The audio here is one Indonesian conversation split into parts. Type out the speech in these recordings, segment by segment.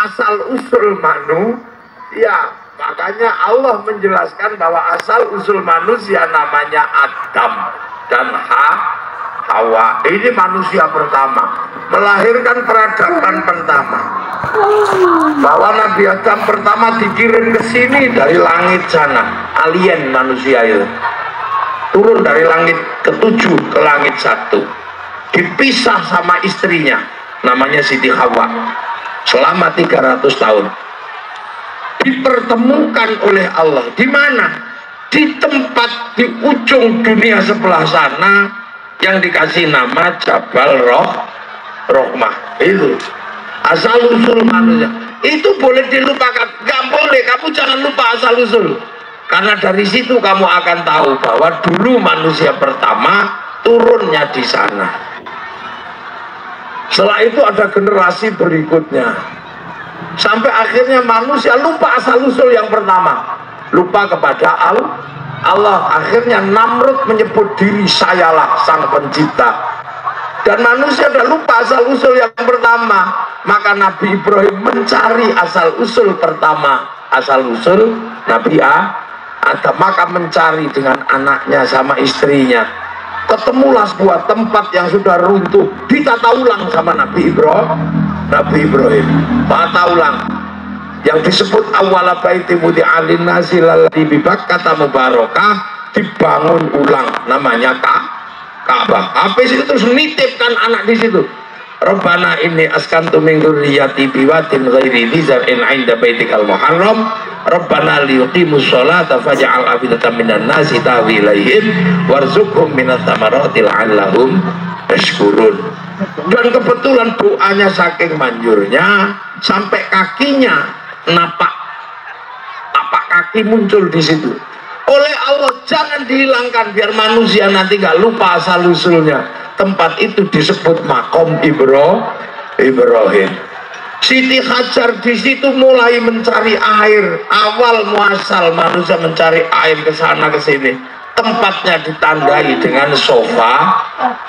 asal usul manusia. Makanya Allah menjelaskan bahwa asal usul manusia namanya Adam dan Hawa. Ini manusia pertama, melahirkan peradaban pertama. Bahwa Nabi Adam pertama dikirim ke sini dari langit sana, alien manusia itu. Turun dari langit ketujuh ke langit satu. Dipisah sama istrinya, namanya Siti Hawa. Selama 300 tahun. Dipertemukan oleh Allah. Di mana? Di tempat di ujung dunia sebelah sana yang dikasih nama Jabal Rohmah. Itu asal usul manusia. Itu boleh dilupakan, nggak boleh. Kamu jangan lupa asal usul, karena dari situ kamu akan tahu bahwa dulu manusia pertama turunnya di sana. Setelah itu ada generasi berikutnya, sampai akhirnya manusia lupa asal usul yang pertama, lupa kepada Allah. Akhirnya Namrud menyebut diri, sayalah sang pencipta. Dan manusia sudah lupa asal usul yang pertama. Maka Nabi Ibrahim mencari asal usul pertama, asal usul Nabi Adam. Maka mencari dengan anaknya sama istrinya. Ketemulah sebuah tempat yang sudah runtuh, ditata ulang sama Nabi Ibrahim. Tata ulang yang disebut awwala baiti wudi'a lin-nasi lalladzi bi Bakkah mubarakah, dibangun ulang, namanya Ka'bah. Habis itu terus nitipkan anak di situ. Rabbana inni askantu min dzurriyyati biwadin ghairi dzi zar'in 'inda baitikal muharram Rabbana liyuqimus sholata faj'al afidatan minan nasi tahwi ilaihim warzuqhum minats thamarati la'allahum yashkurun. Dan kebetulan doanya saking manjurnya sampai kakinya tapak kaki muncul di situ. Oleh Allah jangan dihilangkan biar manusia nanti gak lupa asal usulnya. Tempat itu disebut makom Ibrahim. Siti Hajar di situ mulai mencari air. Awal muasal manusia mencari air ke sana ke sini. Tempatnya ditandai dengan Sofa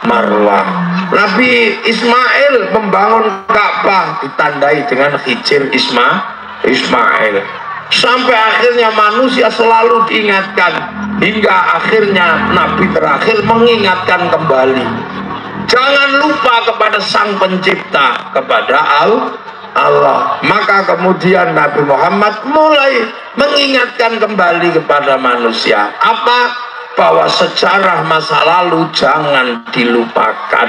Marwah. Nabi Ismail membangun Ka'bah ditandai dengan Hijir Ismail. Sampai akhirnya manusia selalu diingatkan, hingga akhirnya Nabi terakhir mengingatkan kembali, jangan lupa kepada Sang Pencipta, kepada Allah. Maka kemudian Nabi Muhammad mulai mengingatkan kembali kepada manusia apa? Bahwa sejarah masa lalu jangan dilupakan.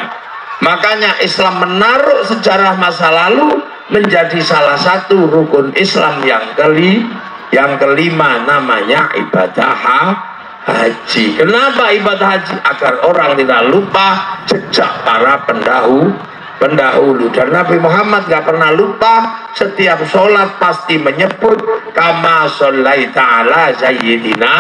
Makanya Islam menaruh sejarah masa lalu menjadi salah satu rukun Islam yang kelima, namanya ibadah haji. Kenapa ibadah haji? Agar orang tidak lupa jejak para pendahulu. Dan Nabi Muhammad gak pernah lupa, setiap sholat pasti menyebut kama shollaita ala sayyidina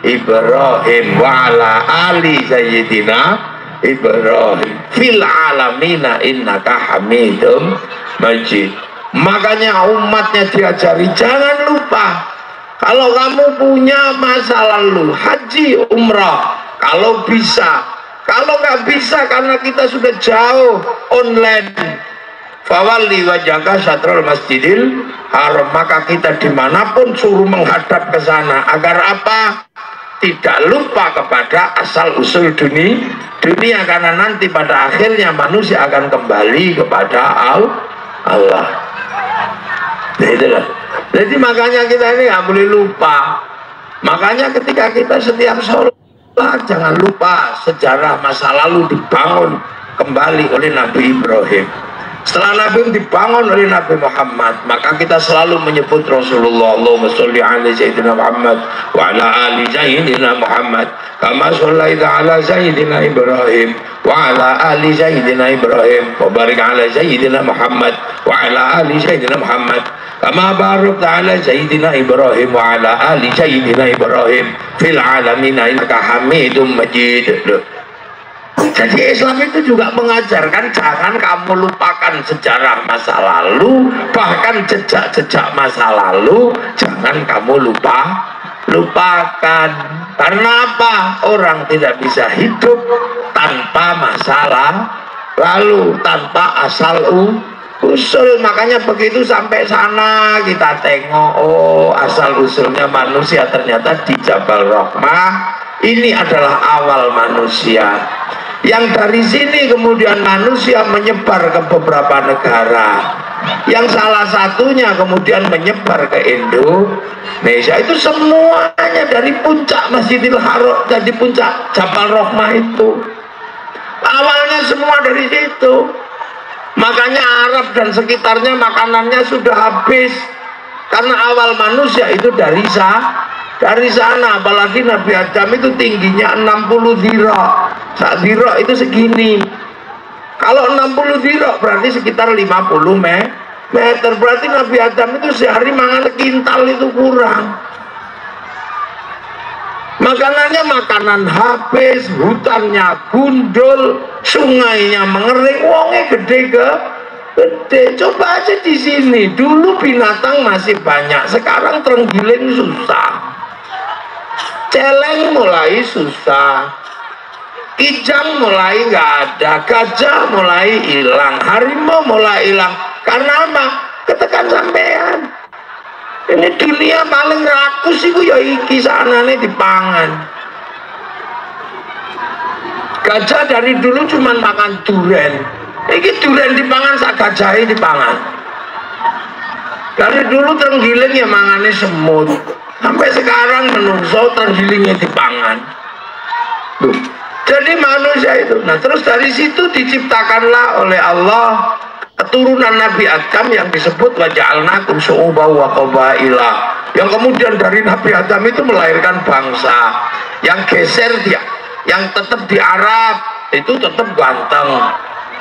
Ibrahim wa ala ali sayyidina Ibrahim fil alamina innaka hamidum majid. Makanya umatnya diajari jangan lupa, kalau kamu punya masa lalu haji umrah kalau bisa. Kalau nggak bisa karena kita sudah jauh online, fawalli wajhaka syatrul masjidil haram, maka kita dimanapun suruh menghadap ke sana. Agar apa? Tidak lupa kepada asal usul dunia, karena nanti pada akhirnya manusia akan kembali kepada Allah. Nah, itulah. Jadi makanya kita ini nggak boleh lupa. Makanya ketika kita setiap sholat jangan lupa sejarah masa lalu dibangun kembali oleh Nabi Ibrahim. Setelah Nabi dibangun oleh Nabi Muhammad, maka kita selalu menyebut Rasulullah, Allahumma sholli ala Sayyidina Muhammad wa ala ali Sayyidina Muhammad kama shollaita ala Sayyidina Ibrahim wa ala ali Sayyidina Ibrahim wa barik ala Sayyidina Muhammad wa ala ali Sayyidina Muhammad kama barakta ala Sayyidina Ibrahim wa ala ali Sayyidina Ibrahim fil alamin innaka Hamidum Majid. Jadi Islam itu juga mengajarkan jangan kamu lupakan sejarah masa lalu, bahkan jejak-jejak masa lalu jangan kamu lupakan. Karena apa? Orang tidak bisa hidup tanpa masalah lalu, tanpa asal usul. Makanya begitu sampai sana kita tengok, oh asal usulnya manusia ternyata di Jabal Rahmah. Ini adalah awal manusia, yang dari sini kemudian manusia menyebar ke beberapa negara, yang salah satunya kemudian menyebar ke Indonesia. Itu semuanya dari puncak Masjidil Haram, dari puncak Jabal Rahmah itu awalnya semua dari situ. Makanya Arab dan sekitarnya makanannya sudah habis, karena awal manusia itu dari sana. Apalagi Nabi Adam itu tingginya 60 dhira. Sak dhira itu segini. Kalau 60 dhira berarti sekitar 50 meter. Berarti Nabi Adam itu sehari mangan kintal itu kurang. Makanannya makanan habis, hutannya gundul, sungainya mengering, wonge gede. Coba aja di sini. Dulu binatang masih banyak, sekarang terenggiling susah. Celeng mulai susah, kijang mulai nggak ada, gajah mulai hilang, harimau mulai hilang. Karena apa? Ketekan sampean. Ini dunia paling rakus itu ya iki sanane dipangan. Gajah dari dulu cuma makan duren. Iki duren dipangan, sak gajahe dipangan. Dari dulu terenggiling ya mangane semut. Sampai sekarang menungso tergilingnya dipangan. Jadi manusia itu. Nah terus dari situ diciptakanlah oleh Allah keturunan Nabi Adam yang disebut waja'alnakum syu'uban wa qabaila, yang kemudian dari Nabi Adam itu melahirkan bangsa. Yang geser dia, yang tetap di Arab itu tetap ganteng,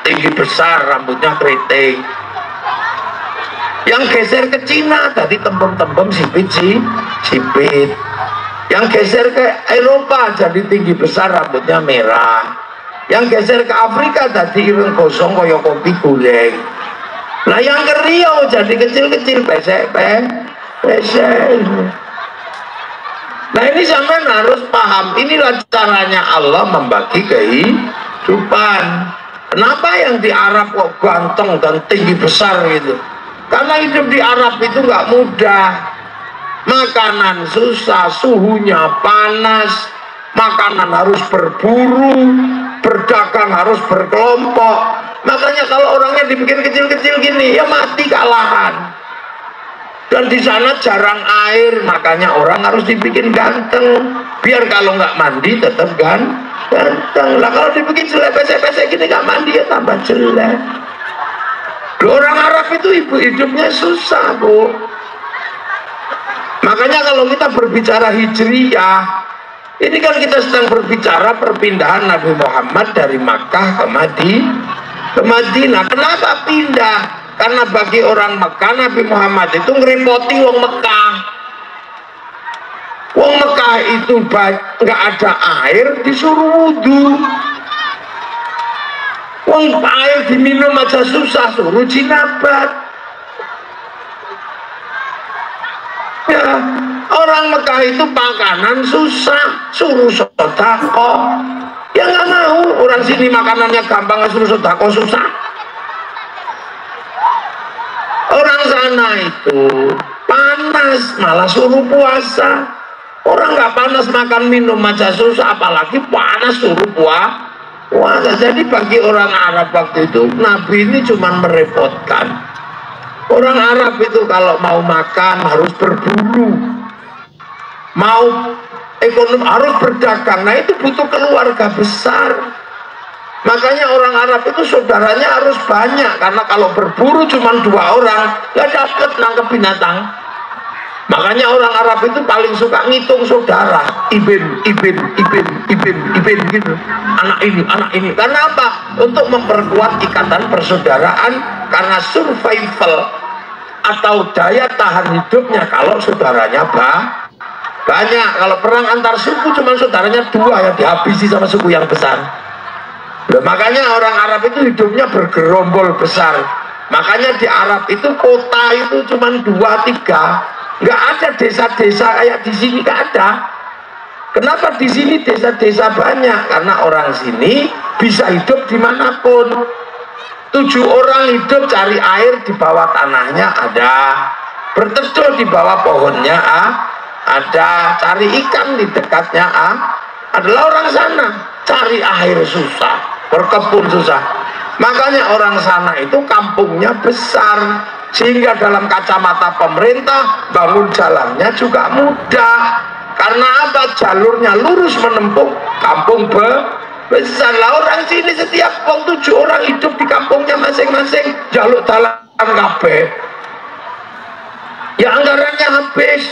tinggi besar, rambutnya keriting. Yang geser ke Cina tadi tembem-tembem sipit. Yang geser ke Eropa jadi tinggi besar, rambutnya merah. Yang geser ke Afrika tadi ireng gosong koyo kopi goreng. Nah yang ke Rio jadi kecil-kecil, pesek. Nah ini sampean harus paham, inilah caranya Allah membagi kehidupan. Kenapa yang di Arab kok ganteng dan tinggi besar gitu? Karena hidup di Arab itu nggak mudah. Makanan susah, suhunya panas, makanan harus berburu, berdagang harus berkelompok. Makanya kalau orangnya dibikin kecil-kecil gini, ya mati kalahan. Dan di sana jarang air, makanya orang harus dibikin ganteng. Biar kalau nggak mandi tetap ganteng. Lah kalau dibikin jelek pesek-pesek gini nggak mandi ya tambah jelek. Orang Arab itu hidupnya susah, Bu. Makanya kalau kita berbicara hijriyah, ini kan kita sedang berbicara perpindahan Nabi Muhammad dari Makkah ke Madinah. Kenapa pindah? Karena bagi orang Mekah Nabi Muhammad itu ngerepoti wong Mekah. Wong Mekah itu nggak ada air disuruh wudhu. Wong air diminum aja susah, suruh jinabat. Ya, orang Mekah itu makanan susah, suruh sedekah. Ya nggak mau, orang sini makanannya gampang, suruh sedekah susah. Orang sana itu panas, malah suruh puasa. Orang nggak panas makan minum aja susah, apalagi panas suruh puasa. Jadi bagi orang Arab waktu itu Nabi ini cuma merepotkan. Orang Arab itu kalau mau makan harus berburu, mau ekonomi harus berdagang. Nah itu butuh keluarga besar. Makanya orang Arab itu saudaranya harus banyak, karena kalau berburu cuma 2 orang nggak dapat nangkep binatang. Makanya orang Arab itu paling suka ngitung saudara, ibin gitu. Anak ini. Karena apa? Untuk memperkuat ikatan persaudaraan, karena survival atau daya tahan hidupnya kalau saudaranya banyak. Kalau perang antar suku cuma saudaranya 2 yang dihabisi sama suku yang besar. Nah, makanya orang Arab itu hidupnya bergerombol besar. Makanya di Arab itu kota itu cuma 2-3. Nggak ada desa-desa kayak di sini, nggak ada. Kenapa di sini desa-desa banyak? Karena orang sini bisa hidup dimanapun. 7 orang hidup cari air di bawah tanahnya ada, berteduh di bawah pohonnya ada, cari ikan di dekatnya adalah orang sana. Cari air susah, berkebun susah. Makanya orang sana itu kampungnya besar, sehingga dalam kacamata pemerintah bangun jalannya juga mudah. Karena apa? Jalurnya lurus menempuh kampung besar. Lah orang sini setiap 7 orang hidup di kampungnya masing-masing, jaluk jalan kabeh. Ya anggarannya habis.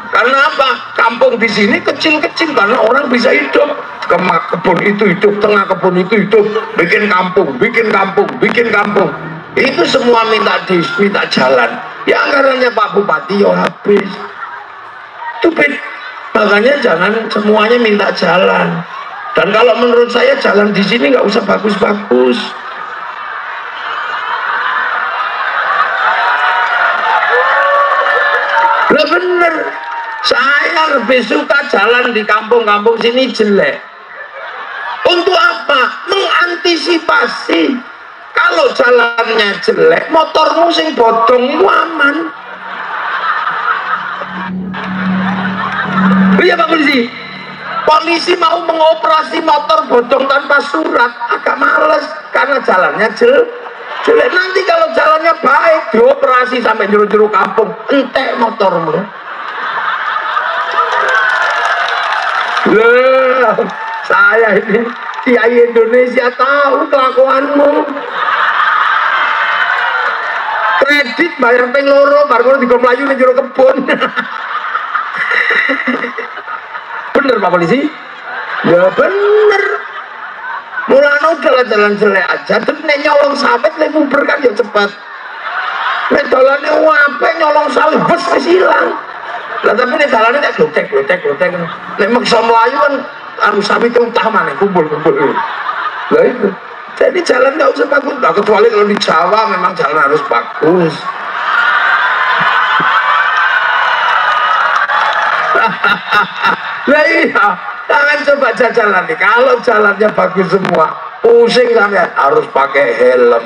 Karena apa? Kampung di sini kecil-kecil karena orang bisa hidup. Kebun itu hidup, tengah kebun itu hidup, bikin kampung, bikin kampung, bikin kampung. Itu semua minta jalan. Ya anggarannya Pak Bupati ya habis. Stupid. Makanya jangan semuanya minta jalan. Dan kalau menurut saya jalan di sini nggak usah bagus-bagus. Lah bener. Saya lebih suka jalan di kampung-kampung sini jelek. Untuk apa? Mengantisipasi. Kalau jalannya jelek, motormu sing bodong itu aman. Iya Pak Polisi. Polisi mau mengoperasi motor bodong tanpa surat, agak males karena jalannya jelek. Nanti kalau jalannya baik, dioperasi sampai juru-juru kampung, entek motormu. Loh, saya ini Kiai Indonesia tahu kelakuanmu. Kredit bayar ping loro, baru tiga melayu ning jero kebun. Bener Pak Polisi? Ya bener. Mulane udah jalan jelek aja, terus nek nyolong sawit nek muber kan ya cepet. Nek dalane apik nyolong sawit wis ilang. Lah tapi nek dalane nek glotek. Nek maksa mlayu kan harus sawit utama nek kumpul. Lah itu. Jadi jalan nggak usah bagus. Nah, kecuali kalau di Jawa memang jalan harus bagus. Lah iya, jangan coba jalan nih. Kalau jalannya bagus semua, pusing sampai harus pakai helm.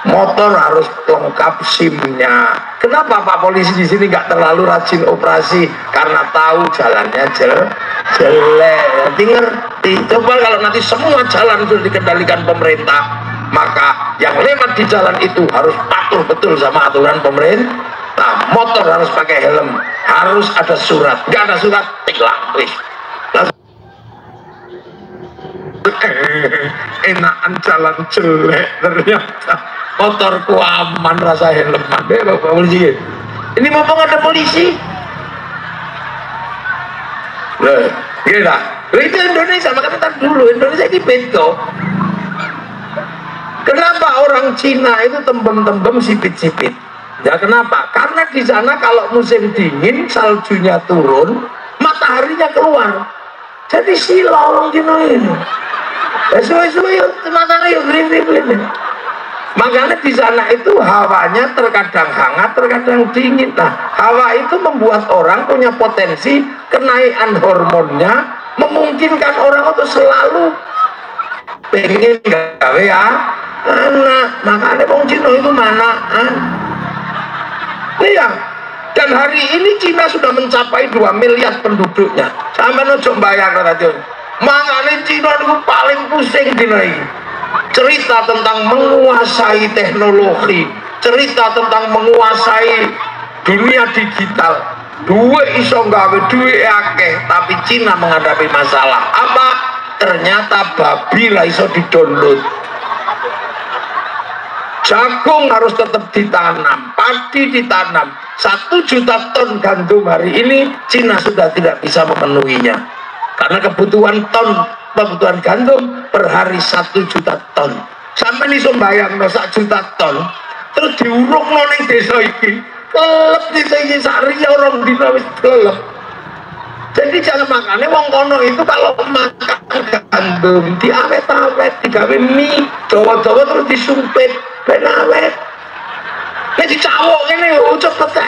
Motor harus lengkap SIM-nya. Kenapa Pak Polisi di sini nggak terlalu rajin operasi? Karena tahu jalannya jelek. Nanti ngerti. Coba kalau nanti semua jalan itu dikendalikan pemerintah, maka yang lewat di jalan itu harus patuh betul sama aturan pemerintah. Motor harus pakai helm, harus ada surat. Nggak ada surat, tilang. Enakan jalan jelek ternyata. Motorku aman, rasa helm deh Bapak Polisi. Ini mumpung ada polisi. Loh, gila. Itu Indonesia, makanya kita dulu Indonesia ini beda. Kenapa orang Cina itu tembem-tembem sipit-sipit? Ya kenapa? Karena di sana kalau musim dingin saljunya turun, mataharinya keluar. Jadi silau orang Cina ini. Suwe-suwe matahari green. Makanya di sana itu hawanya terkadang hangat, terkadang dingin. Nah, hawa itu membuat orang punya potensi kenaikan hormonnya, memungkinkan orang untuk selalu pengen gawe anak. Makanya wong Cina itu manaan. Iya. Dan hari ini Cina sudah mencapai 2 miliar penduduknya. Sampai ojo bayang tadi. Makanya Cina itu paling pusing dina iki. Cerita tentang menguasai teknologi, cerita tentang menguasai dunia digital. Duwe iso gawe duwe akeh, tapi Cina menghadapi masalah apa? Ternyata babi lah iso didownload. Jagung harus tetap ditanam, padi ditanam. 1 juta ton gandum hari ini Cina sudah tidak bisa memenuhinya. Karena kebutuhan gandum per hari 1 juta ton. Sampai nih bayang 1 juta ton, terus diuruk neng desa iki, kelep desa iki sehari orang dina wis kelep. Jadi jangan makannya wong kono itu kalau makan gandum diawet-awet, digawe mie, dawa-dawa terus disumpit, ben awet. Nek dicawok ngene ucap petek.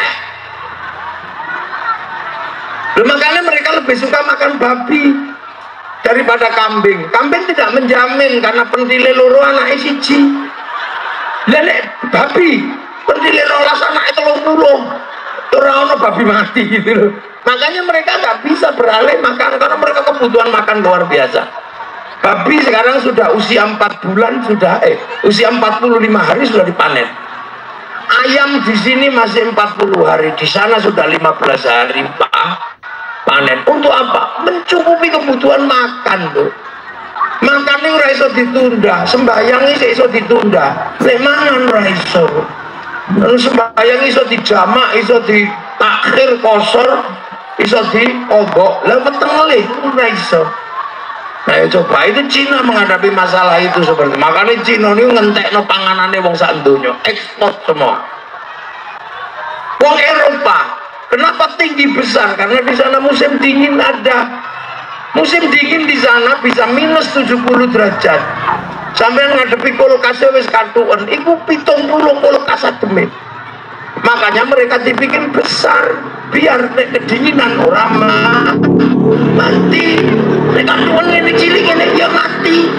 Makanya mereka lebih suka makan babi. daripada kambing. Kambing tidak menjamin karena pentile loro anake siji. Lah nek babi pentile 12 anake 30. Ora ono babi mati gitu loh. Makanya mereka nggak bisa beralih makan karena mereka kebutuhan makan luar biasa. Babi sekarang sudah usia 4 bulan usia 45 hari sudah dipanen. Ayam di sini masih 40 hari, di sana sudah 15 hari panen. Untuk apa? Mencukupi kebutuhan makan tuh. Makan ini ora iso ditunda, sembahyang ini iso ditunda. Nek mangan ora iso. Sembahyang iso dijamak, iso ditakhir kosor, iso diobok. Lah wetenge ora iso. Nah coba itu Cina menghadapi masalah itu seperti makanya Cina ini ngentekno panganannya wong sak donya, ekspor semua. Wong Eropa kenapa tinggi besar? Karena di sana musim dingin ada. Musim dingin di sana bisa minus 70 derajat. Sampai ngadepi kulkasnya wis katuan, iku 70 kulkas ademit. Makanya mereka dibikin besar biar kedinginan orang mati. Mereka tuan ini cilik ini dia mati.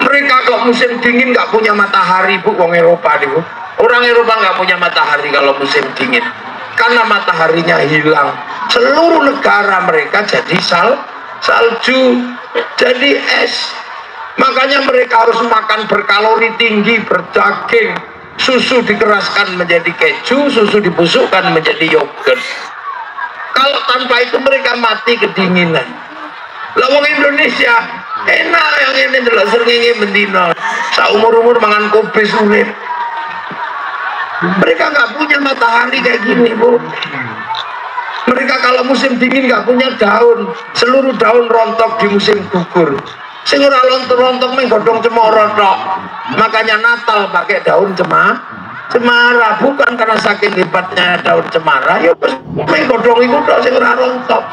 Mereka kok musim dingin nggak punya matahari bu, wong Eropa nih bu. Orang Eropa nggak punya matahari kalau musim dingin karena mataharinya hilang. Seluruh negara mereka jadi salju, jadi es. Makanya mereka harus makan berkalori tinggi, berdaging. Susu dikeraskan menjadi keju, susu dibusukkan menjadi yogurt. Kalau tanpa itu mereka mati kedinginan. Lah wong Indonesia enak yang ini delok srengenge bendino. Saumur-umur mangan kopi sulit. Mereka nggak punya matahari kayak gini bu. Mereka kalau musim dingin nggak punya daun, seluruh daun rontok di musim gugur. Sing ora rontok meng godhong cemara tok. Makanya Natal pakai daun cemara, bukan karena saking hebatnya daun cemara, ya meng godhong iku tok sing ora rontok.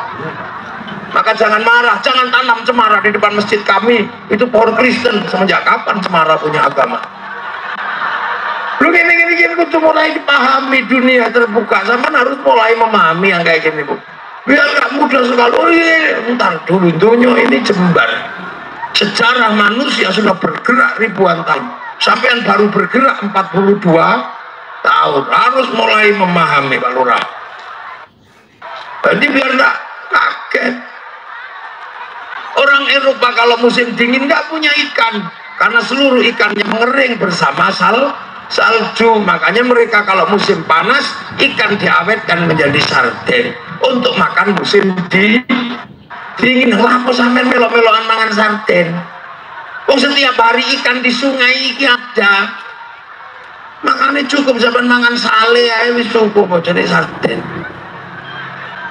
Maka jangan marah, jangan tanam cemara di depan masjid kami. Itu pohon Kristen. Semenjak kapan cemara punya agama? Lu gini kudu mulai dipahami, dunia terbuka. Sampean harus mulai memahami yang kayak gini bu. Biar gak mudah sekali. Oh iya, ntar dulu dunia ini jembar. Sejarah manusia sudah bergerak ribuan tahun. Sampean baru bergerak 42 tahun. Harus mulai memahami Pak Lurah. Jadi biar gak kaget. Orang Eropa kalau musim dingin nggak punya ikan karena seluruh ikannya mengering bersama salju. Makanya mereka kalau musim panas ikan diawetkan menjadi sarden untuk makan musim dingin. Lah apa sampean melok-melokan mangan sarden? Oh setiap hari ikan di sungai iki ada. Makanya cukup sampean mangan sale ae wis cukup kok jadi sarden.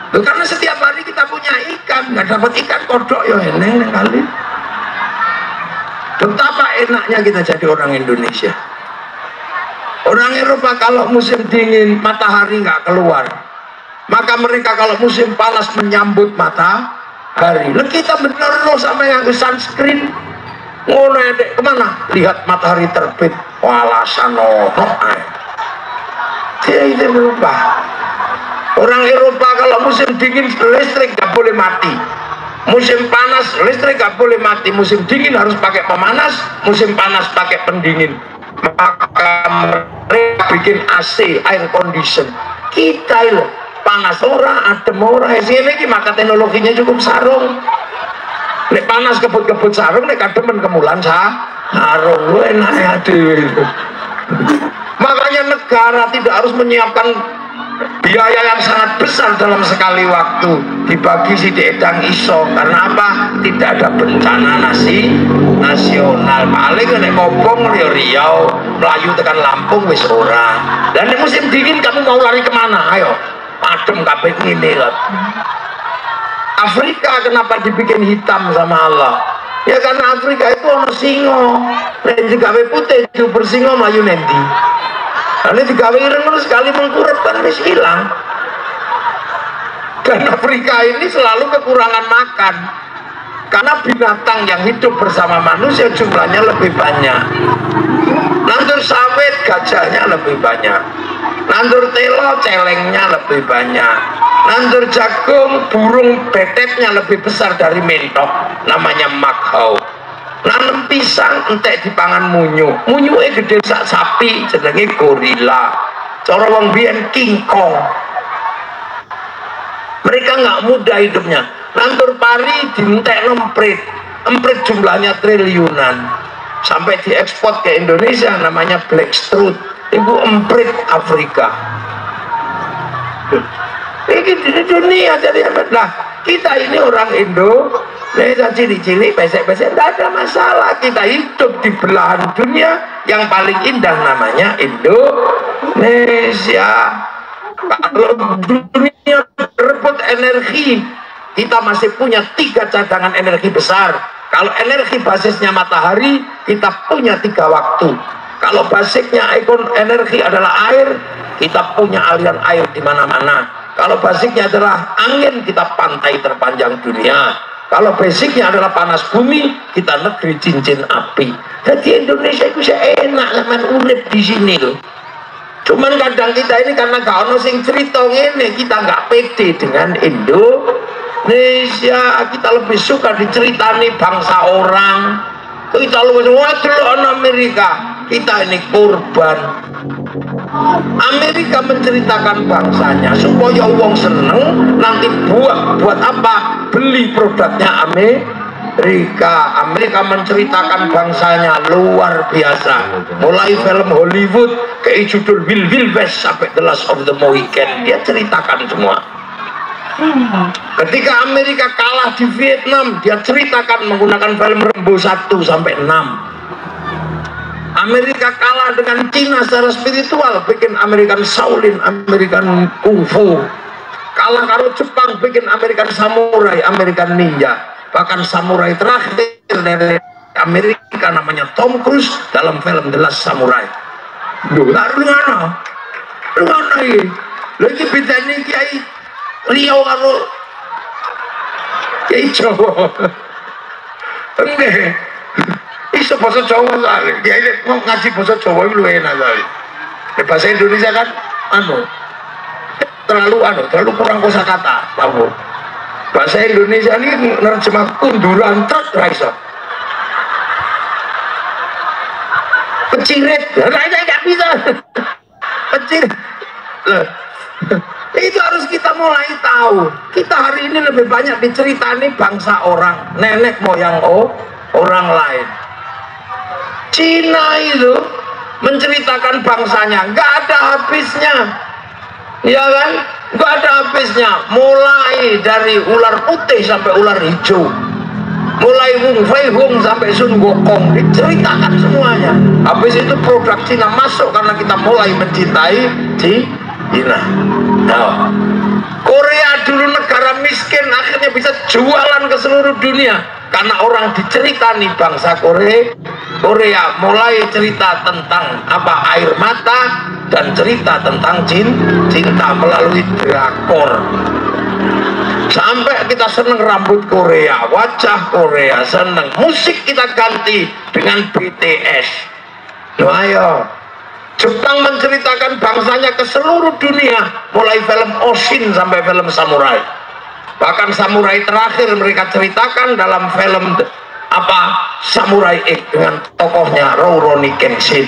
Loh, karena setiap hari kita punya ikan, nggak dapat ikan kodok ya enak kali. Betapa enaknya kita jadi orang Indonesia. Orang Eropa kalau musim dingin matahari nggak keluar, maka mereka kalau musim panas menyambut matahari. Lah kita bener loh sampai nganggo sunscreen. Ngono dek kemana? Lihat matahari terbit. Walasan ono ae. Dia itu berubah. Orang Eropa kalau musim dingin listrik gak boleh mati. Musim panas listrik gak boleh mati. Musim dingin harus pakai pemanas, musim panas pakai pendingin. Maka mereka bikin AC, air condition. Kita loh panas ora, adem ora. Sini maka teknologinya cukup sarung. Nek panas kebut-kebut sarung, nek ademen kemulan sarung. Lu enak ya dewe. Makanya negara tidak harus menyiapkan biaya yang sangat besar dalam sekali waktu dibagi si edang iso. Karena apa? Tidak ada bencana nasional. Paling nek kobong Riau melayu tekan Lampung wis ora. Dan di musim dingin kamu mau lari kemana? Ayo adem kabeh ngene lho. Afrika kenapa dibikin hitam sama Allah? Ya karena Afrika itu ono singo. Nek digawe putih super singo melayu nendi. Karena digawe ireng terus sekali mengkurep kan wis hilang. Dan Afrika ini selalu kekurangan makan. Karena binatang yang hidup bersama manusia jumlahnya lebih banyak. Nandur sawit gajahnya lebih banyak. Nandur telo celengnya lebih banyak. Nandur jagung, burung betetnya lebih besar dari mentok, namanya makhau. Nanam pisang, entek dipangan munyu, munyuke gede sak sapi, jenenge gorila. Cara wong biyen King Kong. Mereka nggak mudah hidupnya. Nandur pari dientek emprit, emprit jumlahnya triliunan, sampai diekspor ke Indonesia, namanya blackstrut. Ibu emprit Afrika. Ini di dunia jadi apa? Nah, kita ini orang Indo, Indonesia cilik-cilik, pesek-pesek, tidak ada masalah. Kita hidup di belahan dunia yang paling indah, namanya Indonesia. Kalau dunia berebut energi, kita masih punya 3 cadangan energi besar. Kalau energi basisnya matahari, kita punya 3 waktu. Kalau basicnya energi adalah air, kita punya aliran air di mana-mana. Kalau basicnya adalah angin, kita pantai terpanjang dunia. Kalau basicnya adalah panas bumi, kita negeri cincin api. Jadi Indonesia itu enak sama urip di sini loh. Cuman kadang kita ini karena gak ono sing cerita ngene, kita nggak pede dengan Indonesia. Kita lebih suka diceritani bangsa orang. Kita lebih waduh Amerika. Kita ini korban. Amerika menceritakan bangsanya supaya uang seneng, nanti buat apa? Beli produknya Amerika. Amerika menceritakan bangsanya luar biasa. Mulai film Hollywood ke judul Wild Wild West sampai The Last of the Mohican, dia ceritakan semua. Ketika Amerika kalah di Vietnam, dia ceritakan menggunakan film Rambo 1 sampai 6. Amerika kalah dengan Cina secara spiritual, bikin American Shaolin, American Kung Fu. Kalah karo Jepang, bikin American Samurai, American Ninja. Bahkan samurai terakhir dari Amerika namanya Tom Cruise dalam film The Last Samurai. Loh, lalu mana ini? Lagi bedanya Kiai Riau karo Kiai Jawa. Enggak. Iso bahasa Jawa sekali. Kiai mau ngaji bahasa Jawa itu enak sekali. Bahasa Indonesia kan terlalu kurang kosakata, tahu. Bahasa Indonesia ini nerjemah kunduran truk raiso. Pecirit, saya nggak bisa. Pecirit. Itu harus kita mulai tahu. Kita hari ini lebih banyak diceritani bangsa orang, nenek moyang orang lain. Cina itu menceritakan bangsanya nggak ada habisnya, ya kan? Nggak ada habisnya. Mulai dari ular putih sampai ular hijau, mulai Wung Fei Hung sampai Sun Gokong, diceritakan semuanya. Habis itu produk Cina masuk karena kita mulai mencintai Cina. Nah, Korea dulu negara miskin, akhirnya bisa jualan ke seluruh dunia karena orang diceritani bangsa Korea mulai cerita tentang apa air mata dan cerita tentang cinta melalui drakor. Sampai kita seneng rambut Korea, wajah Korea, seneng musik kita ganti dengan BTS. Nah, ayo. Jepang menceritakan bangsanya ke seluruh dunia, mulai film Oshin sampai film samurai. Bahkan samurai terakhir mereka ceritakan dalam film Samurai X dengan tokohnya Rurouni Kenshin.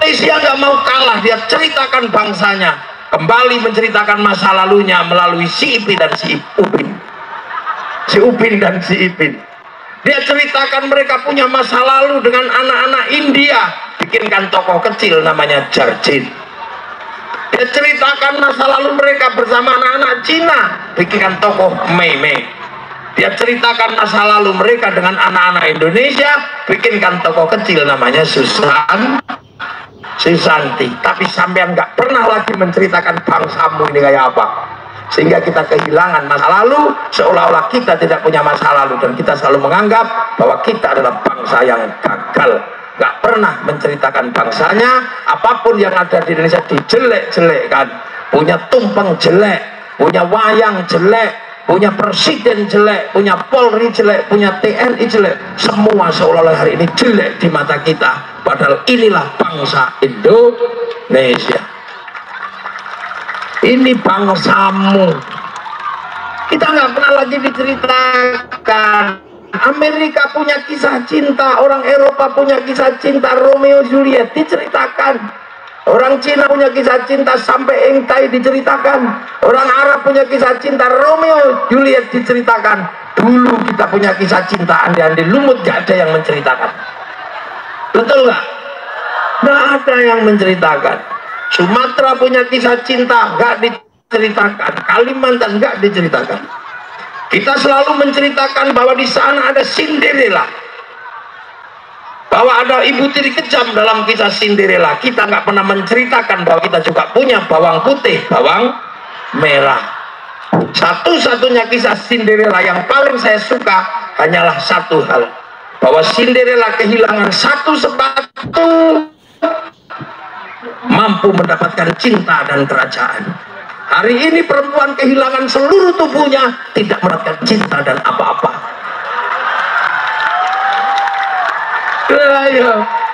Indonesia nggak mau kalah, dia ceritakan bangsanya, kembali menceritakan masa lalunya melalui si Ipin dan si Upin. Si Upin dan si Ipin. Dia ceritakan mereka punya masa lalu dengan anak-anak India, bikinkan tokoh kecil namanya Jarjit. Dia ceritakan masa lalu mereka bersama anak-anak Cina, bikinkan tokoh Mei Mei. Dia ceritakan masa lalu mereka dengan anak-anak Indonesia, bikinkan tokoh kecil namanya Susanti. Tapi sampean nggak pernah lagi menceritakan bangsamu ini kayak apa, sehingga kita kehilangan masa lalu, seolah-olah kita tidak punya masa lalu, dan kita selalu menganggap bahwa kita adalah bangsa yang gagal. Nggak pernah menceritakan bangsanya. Apapun yang ada di Indonesia dijelek-jelekkan. Punya tumpeng jelek, punya wayang jelek, punya presiden jelek, punya Polri jelek, punya TNI jelek, semua seolah-olah hari ini jelek di mata kita, padahal inilah bangsa Indonesia. ini bangsamu. Kita nggak pernah lagi diceritakan. Amerika punya kisah cinta, orang Eropa punya kisah cinta Romeo Juliet diceritakan, orang Cina punya kisah cinta sampai Engtai diceritakan, orang Arab punya kisah cinta Romeo Juliet diceritakan. Dulu kita punya kisah cinta andi-andi lumut, gak ada yang menceritakan. Betul nggak? Nggak ada yang menceritakan. Sumatera punya kisah cinta, nggak diceritakan. Kalimantan nggak diceritakan. Kita selalu menceritakan bahwa di sana ada Cinderella, bahwa ada ibu tiri kejam dalam kisah Cinderella. Kita nggak pernah menceritakan bahwa kita juga punya bawang putih, bawang merah. Satu-satunya kisah Cinderella yang paling saya suka hanyalah satu hal, bahwa Cinderella kehilangan satu sepatu mampu mendapatkan cinta dan kerajaan. Hari ini perempuan kehilangan seluruh tubuhnya, tidak mendapatkan cinta dan apa-apa.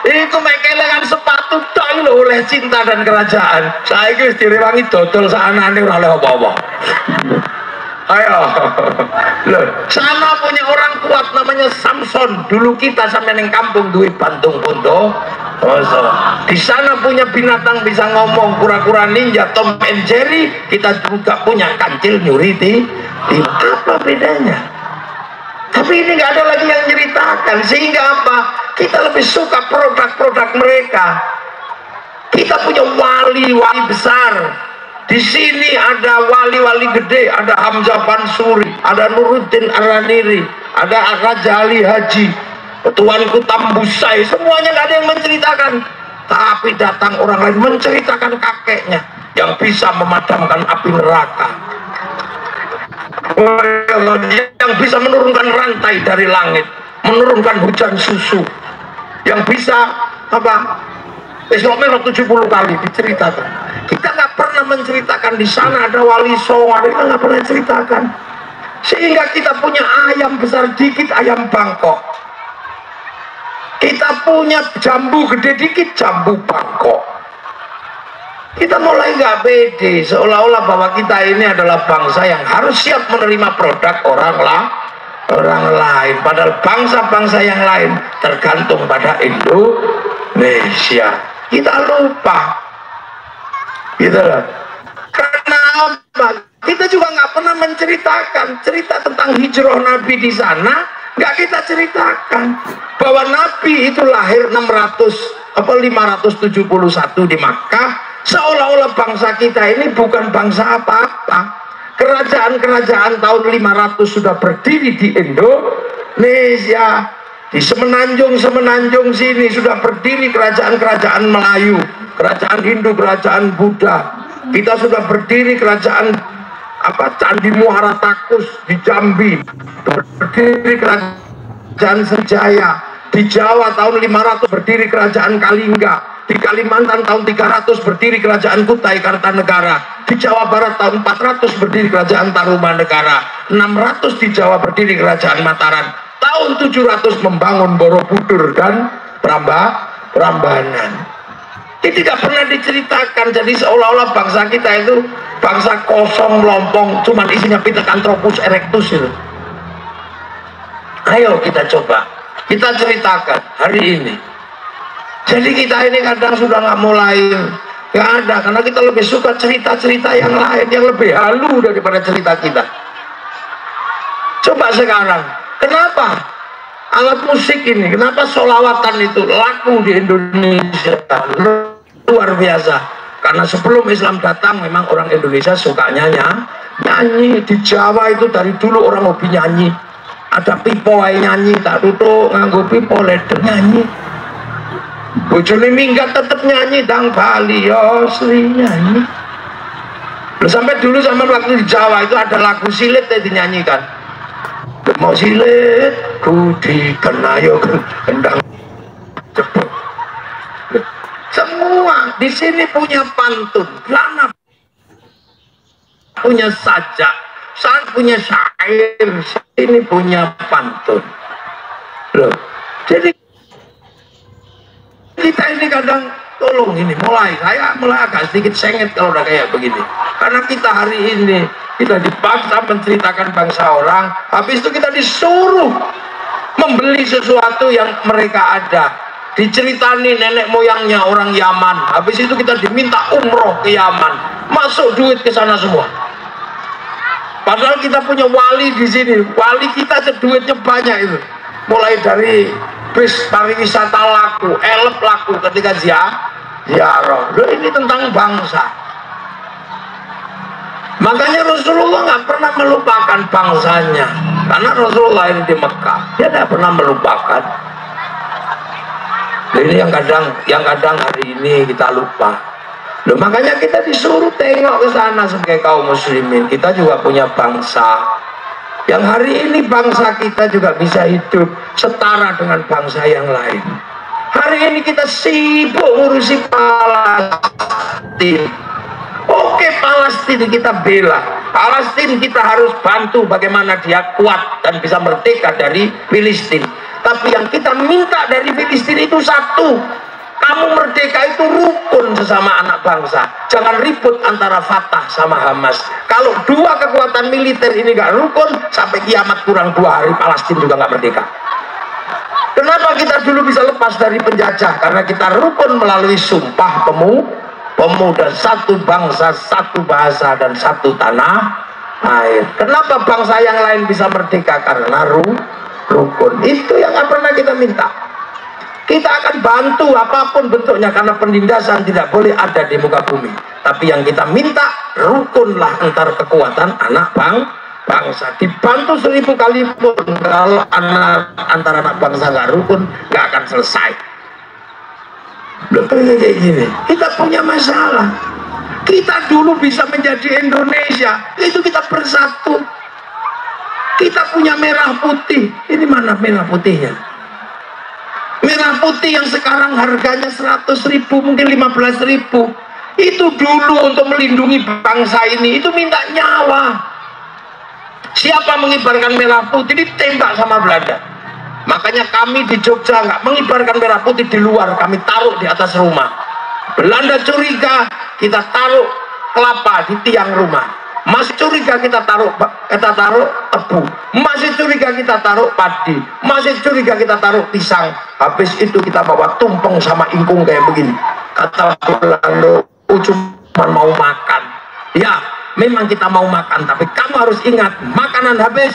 Itu kehilangan sepatu doi loh oleh cinta dan kerajaan. Saya itu direwangi dodol sana ini oleh apa-apa. Ayo, loh, sana punya orang kuat namanya Samson. Dulu kita sampai neng kampung duit bantung punto. Di sana punya binatang bisa ngomong, kura-kura ninja, Tom and Jerry. Kita juga punya kancil nyuri. Apa bedanya? Tapi ini nggak ada lagi yang ceritakan, sehingga apa? Kita lebih suka produk-produk mereka. Kita punya wali-wali besar. Di sini ada wali-wali gede, ada Hamzah Bansuri, ada Nuruddin Araniri, ada Raja Ali Haji, Tuanku Tambusai. Semuanya nggak ada yang menceritakan. Tapi datang orang lain menceritakan kakeknya yang bisa memadamkan api neraka, yang bisa menurunkan rantai dari langit, menurunkan hujan susu, yang bisa apa? Islam Merah 70 kali diceritakan. Kita nggak pernah menceritakan di sana ada wali songo, kita nggak pernah ceritakan. Sehingga kita punya ayam besar dikit, ayam Bangkok. Kita punya jambu gede dikit, jambu Bangkok. Kita mulai nggak pede, seolah-olah bahwa kita ini adalah bangsa yang harus siap menerima produk orang lain. Padahal bangsa-bangsa yang lain tergantung pada Indonesia. Kita lupa, gitu loh. Kenapa? Kita juga nggak pernah menceritakan cerita tentang hijrah Nabi di sana. Nggak kita ceritakan bahwa Nabi itu lahir 571 di Makkah. Seolah-olah bangsa kita ini bukan bangsa apa-apa. Kerajaan-kerajaan tahun 500 sudah berdiri di Indonesia. Di semenanjung sini sudah berdiri kerajaan-kerajaan Melayu, kerajaan Hindu, kerajaan Buddha. Kita sudah berdiri kerajaan Candi Muara Takus di Jambi, berdiri kerajaan Senjaya. Di Jawa tahun 500 berdiri kerajaan Kalingga. Di Kalimantan tahun 300 berdiri kerajaan Kutai Kartanegara. Di Jawa Barat tahun 400 berdiri kerajaan Tarumanegara. 600 di Jawa berdiri kerajaan Mataram. Tahun 700 membangun Borobudur dan Prambanan. Ini tidak pernah diceritakan. Jadi seolah-olah bangsa kita itu bangsa kosong, melompong, cuman isinya Pithecanthropus erectus itu. Ayo kita coba, kita ceritakan hari ini. Jadi kita ini kadang sudah nggak mulai, nggak ada, karena kita lebih suka cerita-cerita yang lain, yang lebih halu daripada cerita kita. Coba sekarang, kenapa alat musik ini, kenapa sholawatan itu laku di Indonesia? Luar biasa. Karena sebelum Islam datang memang orang Indonesia sukanya nyanyi. Di Jawa itu dari dulu orang hobi nyanyi. Ada pipo nyanyi, tak tutup nganggo pipo leder nyanyi. Bojone minggat tetep nyanyi, dang Bali yo Sri nyanyi. Sampai dulu sama waktu di Jawa itu ada lagu silit yang dinyanyikan. Mau silit ku dikenayo kendang cepet. Semua di sini punya pantun, Lana punya sajak, San punya syair, ini punya pantun. Loh, jadi Kita ini kadang tolong ini saya mulai agak sedikit sengit kalau udah kayak begini, karena kita hari ini kita dipaksa menceritakan bangsa orang, habis itu kita disuruh membeli sesuatu yang mereka ada, diceritani nenek moyangnya orang Yaman, habis itu kita diminta umroh ke Yaman, masuk duit ke sana semua. Padahal kita punya wali di sini, wali kita duitnya banyak itu, mulai dari bis pariwisata laku, elep laku ketika ziarah. Ini tentang bangsa. Makanya Rasulullah nggak pernah melupakan bangsanya, karena Rasulullah ini di Mekah, dia tidak pernah melupakan. Ini yang kadang hari ini kita lupa. Loh, makanya kita disuruh tengok ke sana sebagai kaum muslimin. Kita juga punya bangsa yang hari ini bangsa kita juga bisa hidup setara dengan bangsa yang lain. Hari ini kita sibuk ngurusi Palestina. Oke, Palestina kita bela, Palestina kita harus bantu bagaimana dia kuat dan bisa merdeka dari Filistin. Tapi yang kita minta dari Filistin itu satu, kamu merdeka itu rukun sesama anak bangsa. Jangan ribut antara Fatah sama Hamas. Kalau dua kekuatan militer ini gak rukun, sampai kiamat kurang 2 hari Palestina juga gak merdeka. Kenapa kita dulu bisa lepas dari penjajah? Karena kita rukun melalui sumpah pemuda, satu bangsa, satu bahasa, dan satu tanah air. Kenapa bangsa yang lain bisa merdeka? Karena rukun. Itu yang gak pernah kita minta. Kita akan bantu apapun bentuknya, karena penindasan tidak boleh ada di muka bumi. Tapi yang kita minta, rukunlah antar kekuatan anak bangsa. Dibantu 1000 kali pun, kalau antara anak bangsa nggak rukun, nggak akan selesai. Belum kayak gini, kita punya masalah. Kita dulu bisa menjadi Indonesia, itu kita bersatu. Kita punya merah putih. Ini mana merah putihnya? Merah putih yang sekarang harganya 100.000, mungkin 15.000. Itu dulu untuk melindungi bangsa ini, itu minta nyawa. Siapa mengibarkan merah putih ditembak sama Belanda. Makanya kami di Jogja nggak mengibarkan merah putih di luar, kami taruh di atas rumah. Belanda curiga, kita taruh kelapa di tiang rumah. Masih curiga kita taruh tebu, masih curiga kita taruh padi, masih curiga kita taruh pisang. Habis itu kita bawa tumpeng sama ingkung kayak begini. Kata Belanda, cuma mau makan. Ya, memang kita mau makan, tapi kamu harus ingat, makanan habis,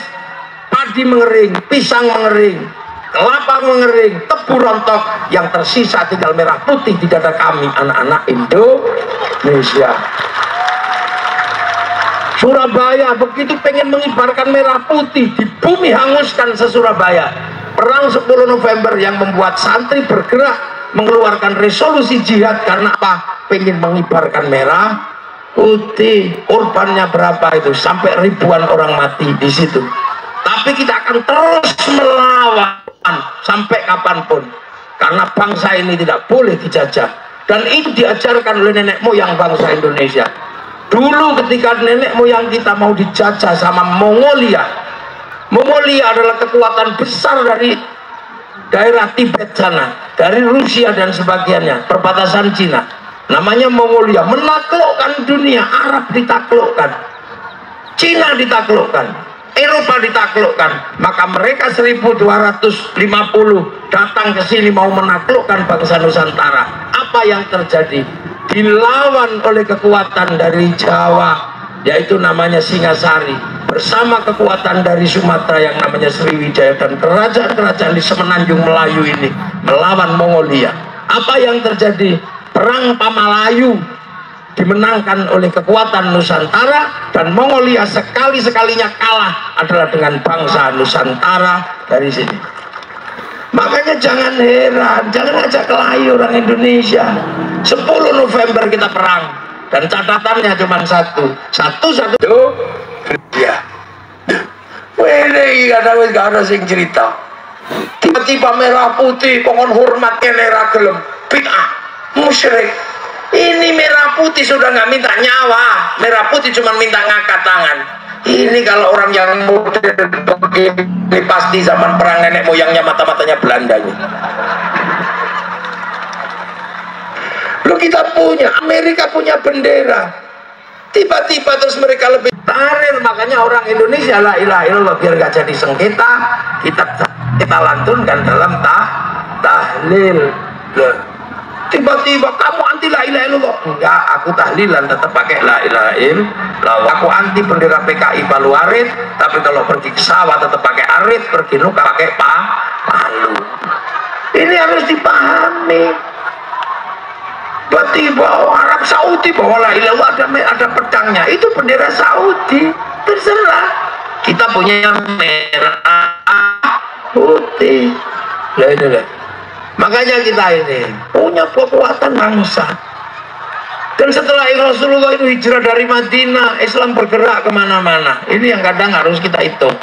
padi mengering, pisang mengering, kelapa mengering, tebu rontok, yang tersisa tinggal merah putih di dada kami, anak-anak Indonesia. Surabaya begitu pengen mengibarkan merah putih, di bumi hanguskan se-Surabaya. Perang 10 November yang membuat santri bergerak mengeluarkan resolusi jihad karena apa? Pengen mengibarkan merah putih. Korbannya berapa itu? Sampai ribuan orang mati di situ. Tapi kita akan terus melawan sampai kapanpun, karena bangsa ini tidak boleh dijajah, dan itu diajarkan oleh nenek moyang bangsa Indonesia. Dulu ketika nenek moyang kita mau dijajah sama Mongolia, Mongolia adalah kekuatan besar dari daerah Tibet sana, dari Rusia dan sebagainya, perbatasan Cina, namanya Mongolia, menaklukkan dunia. Arab ditaklukkan, Cina ditaklukkan, Eropa ditaklukkan. Maka mereka 1250 datang ke sini mau menaklukkan bangsa Nusantara. Apa yang terjadi? Dilawan oleh kekuatan dari Jawa, yaitu namanya Singasari, bersama kekuatan dari Sumatera yang namanya Sriwijaya, dan kerajaan-kerajaan di semenanjung Melayu ini melawan Mongolia. Apa yang terjadi? Perang Pamalayu dimenangkan oleh kekuatan Nusantara, dan Mongolia sekali-sekalinya kalah adalah dengan bangsa Nusantara dari sini. Makanya jangan heran, jangan ajak kelahi orang Indonesia. 10 November kita perang, dan catatannya cuma satu ya. Wih, gak ada sing cerita. Tiba-tiba merah putih, pohon hormatnya nera gelem, bid'ah, musyrik. Ini merah putih sudah nggak minta nyawa, merah putih cuma minta ngangkat tangan. Ini kalau orang yang modern begini pasti zaman perang nenek moyangnya, mata-matanya Belanda. Lu kita punya, Amerika punya bendera, tiba-tiba terus mereka lebih tahrir. Makanya orang Indonesia la ilaha illallah biar gak jadi sengketa, kita lantunkan dalam tahlil. Tiba-tiba kamu anti la ilaha illallah. Enggak, aku tahlilan tetap pakai la ilaha illallah. Aku anti bendera PKI Palu Arit, tapi kalau pergi ke sawah tetap pakai arit, pergi nuka pakai palu. Ini harus dipahami. Tiba-tiba Arab Saudi bahwa la ilaha illallah ada pedangnya, itu bendera Saudi, terserah. Kita punya merah putih. Lah ini lah. Makanya kita ini punya kekuatan bangsa. Dan setelah Rasulullah itu hijrah dari Madinah, Islam bergerak kemana-mana. Ini yang kadang harus kita hitung.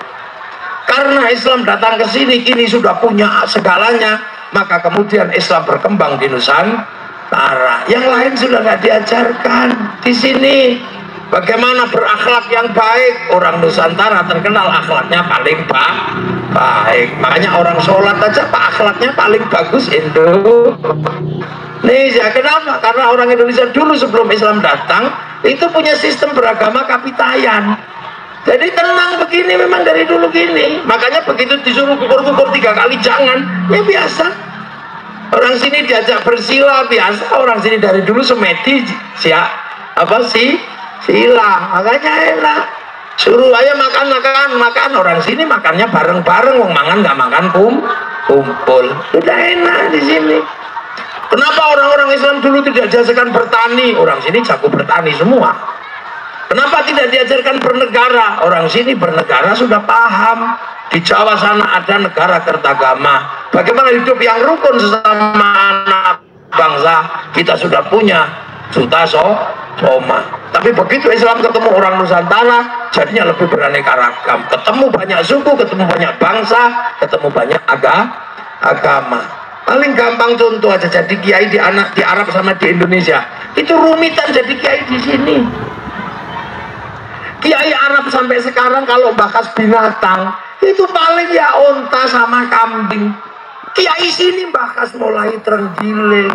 Karena Islam datang ke sini, kini sudah punya segalanya, maka kemudian Islam berkembang di Nusantara. Yang lain sudah nggak diajarkan di sini. Bagaimana berakhlak yang baik. Orang Nusantara terkenal akhlaknya paling baik. Makanya orang sholat aja akhlaknya paling bagus Indonesia. Kenapa? Karena orang Indonesia dulu sebelum Islam datang itu punya sistem beragama kapitayan. Jadi tenang begini, memang dari dulu gini. Makanya begitu disuruh kukur-kukur 3 kali jangan, ya biasa. Orang sini diajak bersila biasa. Orang sini dari dulu semedi sila, makanya enak. Suruh aja makan. Orang sini makannya bareng-bareng, wong mangan nggak makan kumpul. Sudah enak di sini. Kenapa orang-orang Islam dulu tidak diajarkan bertani? Orang sini jago bertani semua. Kenapa tidak diajarkan bernegara? Orang sini bernegara sudah paham. Di Jawa sana ada negara kertagama. Bagaimana hidup yang rukun sesama anak bangsa? Kita sudah punya Suta Soma. Tapi begitu Islam ketemu orang Nusantara, jadinya lebih beraneka ragam. Ketemu banyak suku, ketemu banyak bangsa, ketemu banyak agama. Paling gampang contoh aja, jadi kiai di Arab sama di Indonesia. Itu rumitan jadi kiai di sini. Kiai Arab sampai sekarang kalau bahas binatang, itu paling ya onta sama kambing. Kiai sini bahas mulai terenggiling,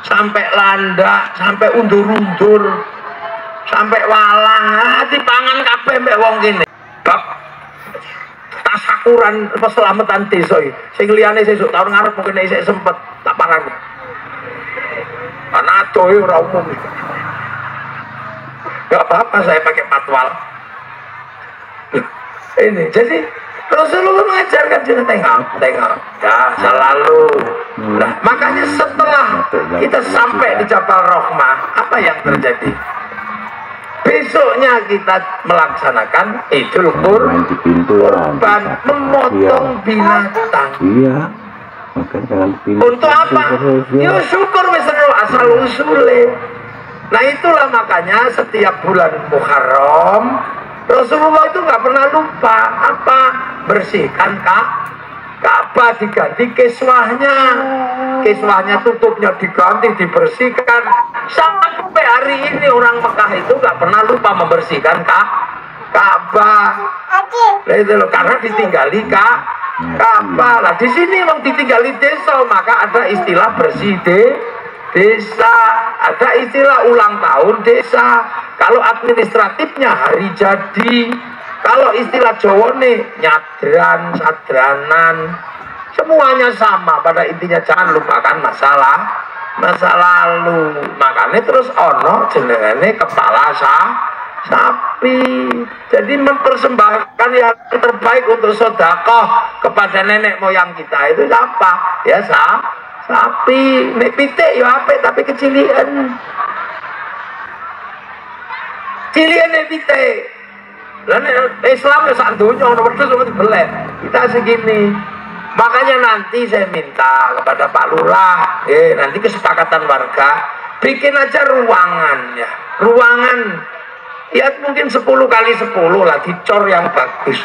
sampai landak, sampai undur-undur, sampai walang, dipangan kabeh mbek wong kene. Bab tasakuran keselamatan desa iki. Sing liyane sesuk tahun ngarep mungkin isih sempet tak parani. Ana ado ora umum. Gak apa-apa saya pakai patwal. Ini jadi Rasulullah mengajarkan kita tengok ya selalu. Nah, makanya setelah kita sampai di Jabal Rahmah, apa yang terjadi? Besoknya kita melaksanakan Idul Kurban, memotong binatang. Iya. Untuk apa? Ya syukur misalnya asal usulnya. Nah itulah makanya setiap bulan Muharram Rasulullah itu nggak pernah lupa apa bersihkan Ka'bah, diganti kiswahnya tutupnya diganti, dibersihkan. Sampai hari ini orang Mekah itu nggak pernah lupa membersihkan Ka'bah. Karena ditinggali Ka'bah. Lah di sini memang ditinggali desa, maka ada istilah bersih desa, ada istilah ulang tahun desa. Kalau administratifnya hari jadi, kalau istilah Jawa nih nyadran, sadranan, semuanya sama. Pada intinya jangan lupakan masa lalu. Makanya terus ono jenengane kepala sapi. Jadi mempersembahkan yang terbaik untuk sedekah kepada nenek moyang kita itu apa? Ya sapi. Nek pitik ya apik tapi kecilian. Cilian nek pitik. Lah Islam ya sak donya ono wedhus kok dibelek. Kita segini. Makanya nanti saya minta kepada Pak Lurah, nanti kesepakatan warga bikin aja ruangan ya. Ruangan ya mungkin 10 kali 10 lah, dicor yang bagus.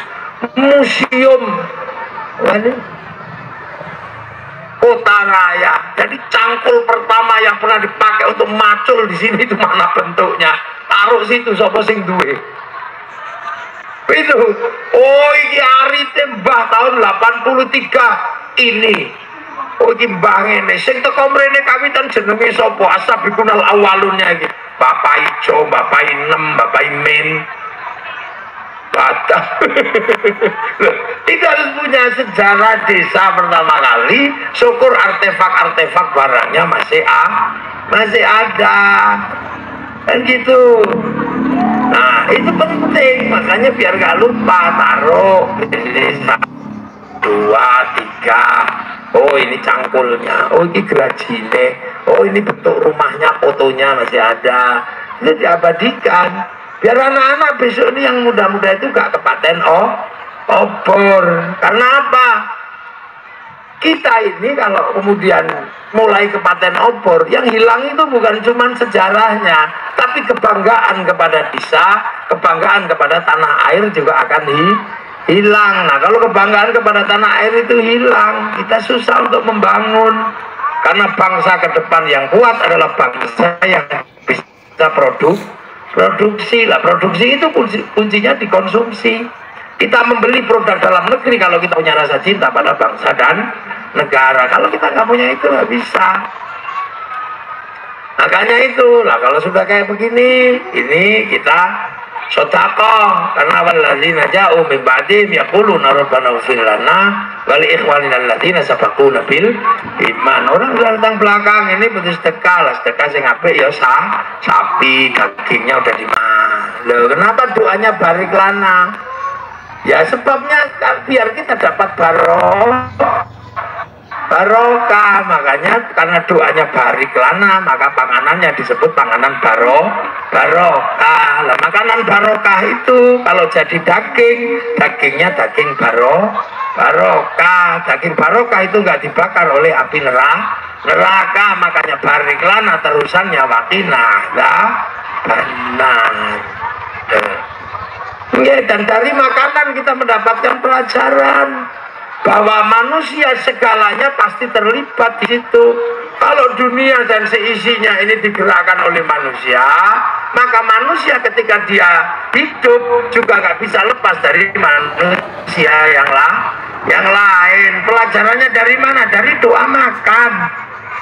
Museum. Kota Raya. Jadi cangkul pertama yang pernah dipakai untuk macul di sini itu mana bentuknya? Taruh situ sapa sing duwe. Itu. Oh, iki hari tembah tahun 83 ini. Oh iki mbah ngene sing teko mrene kawitan jenenge sapa? Asabiqunal awalunnya iki. Bapak Ijo, Bapak Inem, Bapak Imin. Batak. Itu harus punya sejarah desa pertama kali. Syukur artefak-artefak barangnya masih ada. Kan gitu. Nah itu penting, makanya biar gak lupa taruh ini 2, 3. Oh ini cangkulnya, oh ini gerajine, oh ini bentuk rumahnya, fotonya masih ada. Itu diabadikan biar anak-anak besok ini yang muda-muda itu gak kepaten obor. Karena apa? Kita ini kalau kemudian mulai kepaten obor, yang hilang itu bukan cuma sejarahnya, tapi kebanggaan kepada desa, kebanggaan kepada tanah air juga akan hilang. Nah kalau kebanggaan kepada tanah air itu hilang, kita susah untuk membangun. Karena bangsa ke depan yang kuat adalah bangsa yang bisa produksi lah. Produksi itu kuncinya dikonsumsi. Kita membeli produk dalam negeri kalau kita punya rasa cinta pada bangsa dan negara. Kalau kita nggak punya itu nggak bisa. Makanya itulah kalau sudah kayak begini, ini kita sedekah. Karena walladzina ja'u min ba'dihim yaquluna rabbana ighfir lana wa li ikhwanina alladzina sabaquna bil iman. Orang datang belakang ini butuh sedekah lah. Sedekah sing apik ya sapi, dagingnya udah dimana. Loh, kenapa doanya barik lana? Ya sebabnya biar kita dapat barokah. Makanya karena doanya barik lana, maka panganannya disebut panganan barokah. Lah makanan barokah itu kalau jadi daging, dagingnya daging barokah. Daging barokah itu nggak dibakar oleh api neraka. Makanya barik lana terusannya wakinah lah benar. Ya, dan dari makanan kita mendapatkan pelajaran bahwa manusia segalanya pasti terlibat di situ. Kalau dunia dan seisinya ini digerakkan oleh manusia, maka manusia ketika dia hidup juga nggak bisa lepas dari manusia yang lain. Pelajarannya dari mana? Dari doa makan.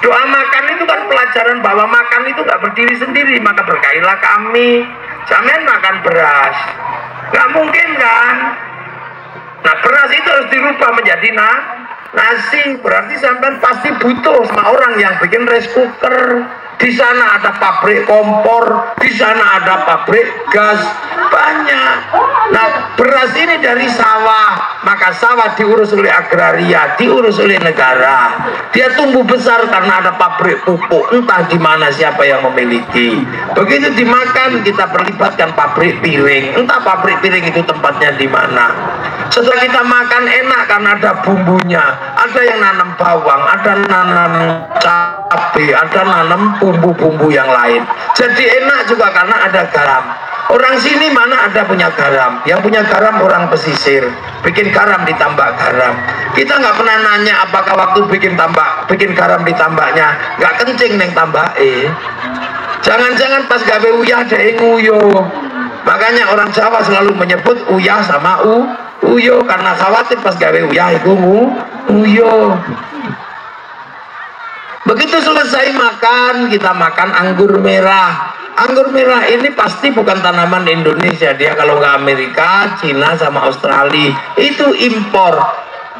Doa makan itu kan pelajaran bahwa makan itu nggak berdiri sendiri. Maka berkailah kami, jangan makan beras. Nggak mungkin kan? Nah beras itu harus dirubah menjadi nasi. Berarti sampai pasti butuh sama orang yang bikin rice cooker. Di sana ada pabrik kompor, di sana ada pabrik gas, banyak. Nah beras ini dari sawah, maka sawah diurus oleh agraria, diurus oleh negara. Dia tumbuh besar karena ada pabrik pupuk, entah di mana siapa yang memiliki. Begitu dimakan kita perlibatkan pabrik piring, entah pabrik piring itu tempatnya di mana. Setelah kita makan enak karena ada bumbunya, ada yang nanam bawang, ada nanam cabai, ada nanam bumbu-bumbu yang lain. Jadi enak juga karena ada garam. Orang sini mana ada punya garam? Yang punya garam orang pesisir, bikin garam ditambah garam. Kita nggak pernah nanya apakah waktu bikin garam ditambahnya nggak kencing neng tambah Jangan-jangan pas gawe uyah ada nguyo. Makanya orang Jawa selalu menyebut uyah sama uyo karena khawatir pas gawe uyah itu uyo. Begitu selesai makan, kita makan anggur merah. Anggur merah ini pasti bukan tanaman Indonesia. Dia kalau nggak Amerika, Cina sama Australia itu impor.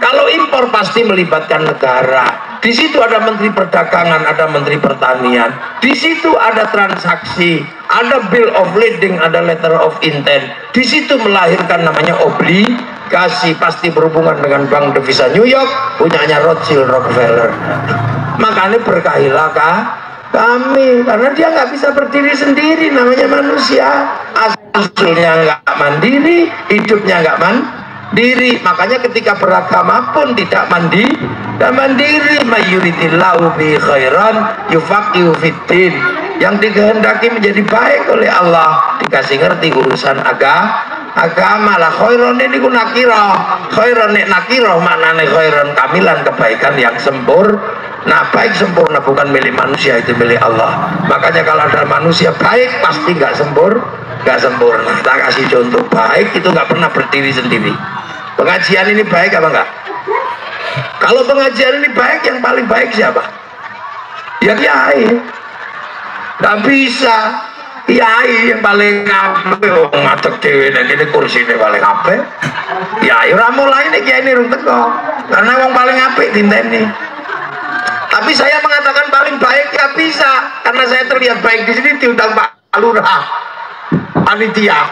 Kalau impor pasti melibatkan negara. Di situ ada Menteri Perdagangan, ada Menteri Pertanian. Di situ ada transaksi, ada bill of lading, ada letter of intent. Di situ melahirkan namanya obligasi, pasti berhubungan dengan Bank Devisa New York, punyanya Rothschild Rockefeller. Makanya berkahilah kami, karena dia nggak bisa berdiri sendiri, namanya manusia. Asalnya nggak mandiri, hidupnya nggak mandiri. Makanya ketika beragama pun tidak mandiri. Mayuritillahu bi khairan yufaqihu fiddin. Yang dikehendaki menjadi baik oleh Allah, dikasih ngerti urusan agama lah. Khairan ini ku nakirah. Khairan nek nakirah maknane khairan kamilan, kebaikan yang Nah baik sempurna bukan milik manusia, itu milik Allah. Makanya kalau ada manusia baik pasti nggak sempurna. Tak kasih contoh, baik itu nggak pernah berdiri sendiri. Pengajian ini baik apa enggak? Kalau pengajian ini baik, yang paling baik siapa? Ya kiai. Nggak bisa kiai yang paling apik, ngadeg dhewe nek kene kursine paling apik. Ya ora mulai nek kiai ini rung teko. Karena wong paling apik dinteni. Tapi saya mengatakan paling baik ya bisa, karena saya terlihat baik di sini diundang Pak Lurah, panitia.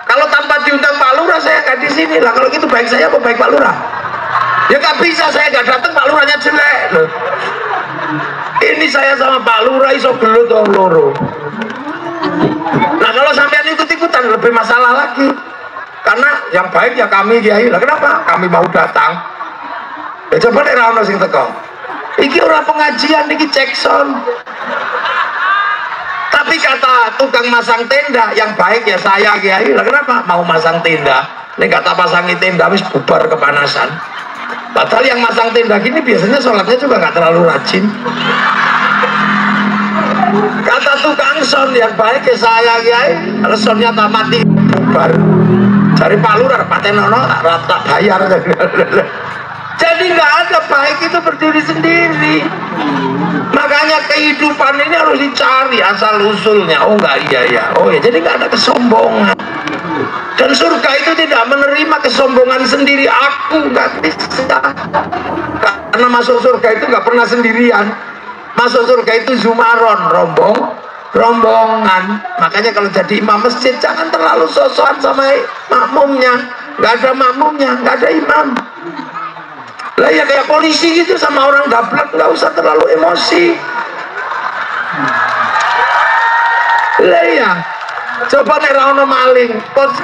Kalau tanpa diundang Pak Lurah saya nggak di sini lah. Kalau gitu baik saya apa baik Pak Lurah? Ya nggak bisa, saya nggak datang Pak Lurahnya jelek loh. Ini saya sama Pak Lurah iso gelut loro. Nah kalau sampean ikut-ikutan lebih masalah lagi. Karena yang baik ya kami kiai. Lah kenapa? Kami mau datang. Ya coba nek ra ono sing teko. Iki ora pengajian, iki cekson. Tapi kata tukang masang tenda, yang baik ya saya kiai. Lah kenapa? Mau masang tenda. Nek kata pasangi tenda wis bubar kepanasan. Padahal yang masang tenda gini biasanya sholatnya juga nggak terlalu rajin. Kata tukang son, yang baik ya saya kiai. Kalau sonnya tak mati bubar. Cari Pak Lurah, patenono tak bayar. Jadi nggak ada baik itu berdiri sendiri. Makanya kehidupan ini harus dicari asal usulnya. Oh enggak, iya. Oh ya, jadi nggak ada kesombongan. Dan surga itu tidak menerima kesombongan sendiri. Aku nggak bisa. Karena masuk surga itu nggak pernah sendirian. Masuk surga itu zumaron, rombongan. Makanya kalau jadi imam masjid jangan terlalu sosokan sama makmumnya. Nggak ada makmumnya, nggak ada imam. Lah ya kayak polisi gitu sama orang dablek, nggak usah terlalu emosi. Lah ya, coba nek ra ono maling,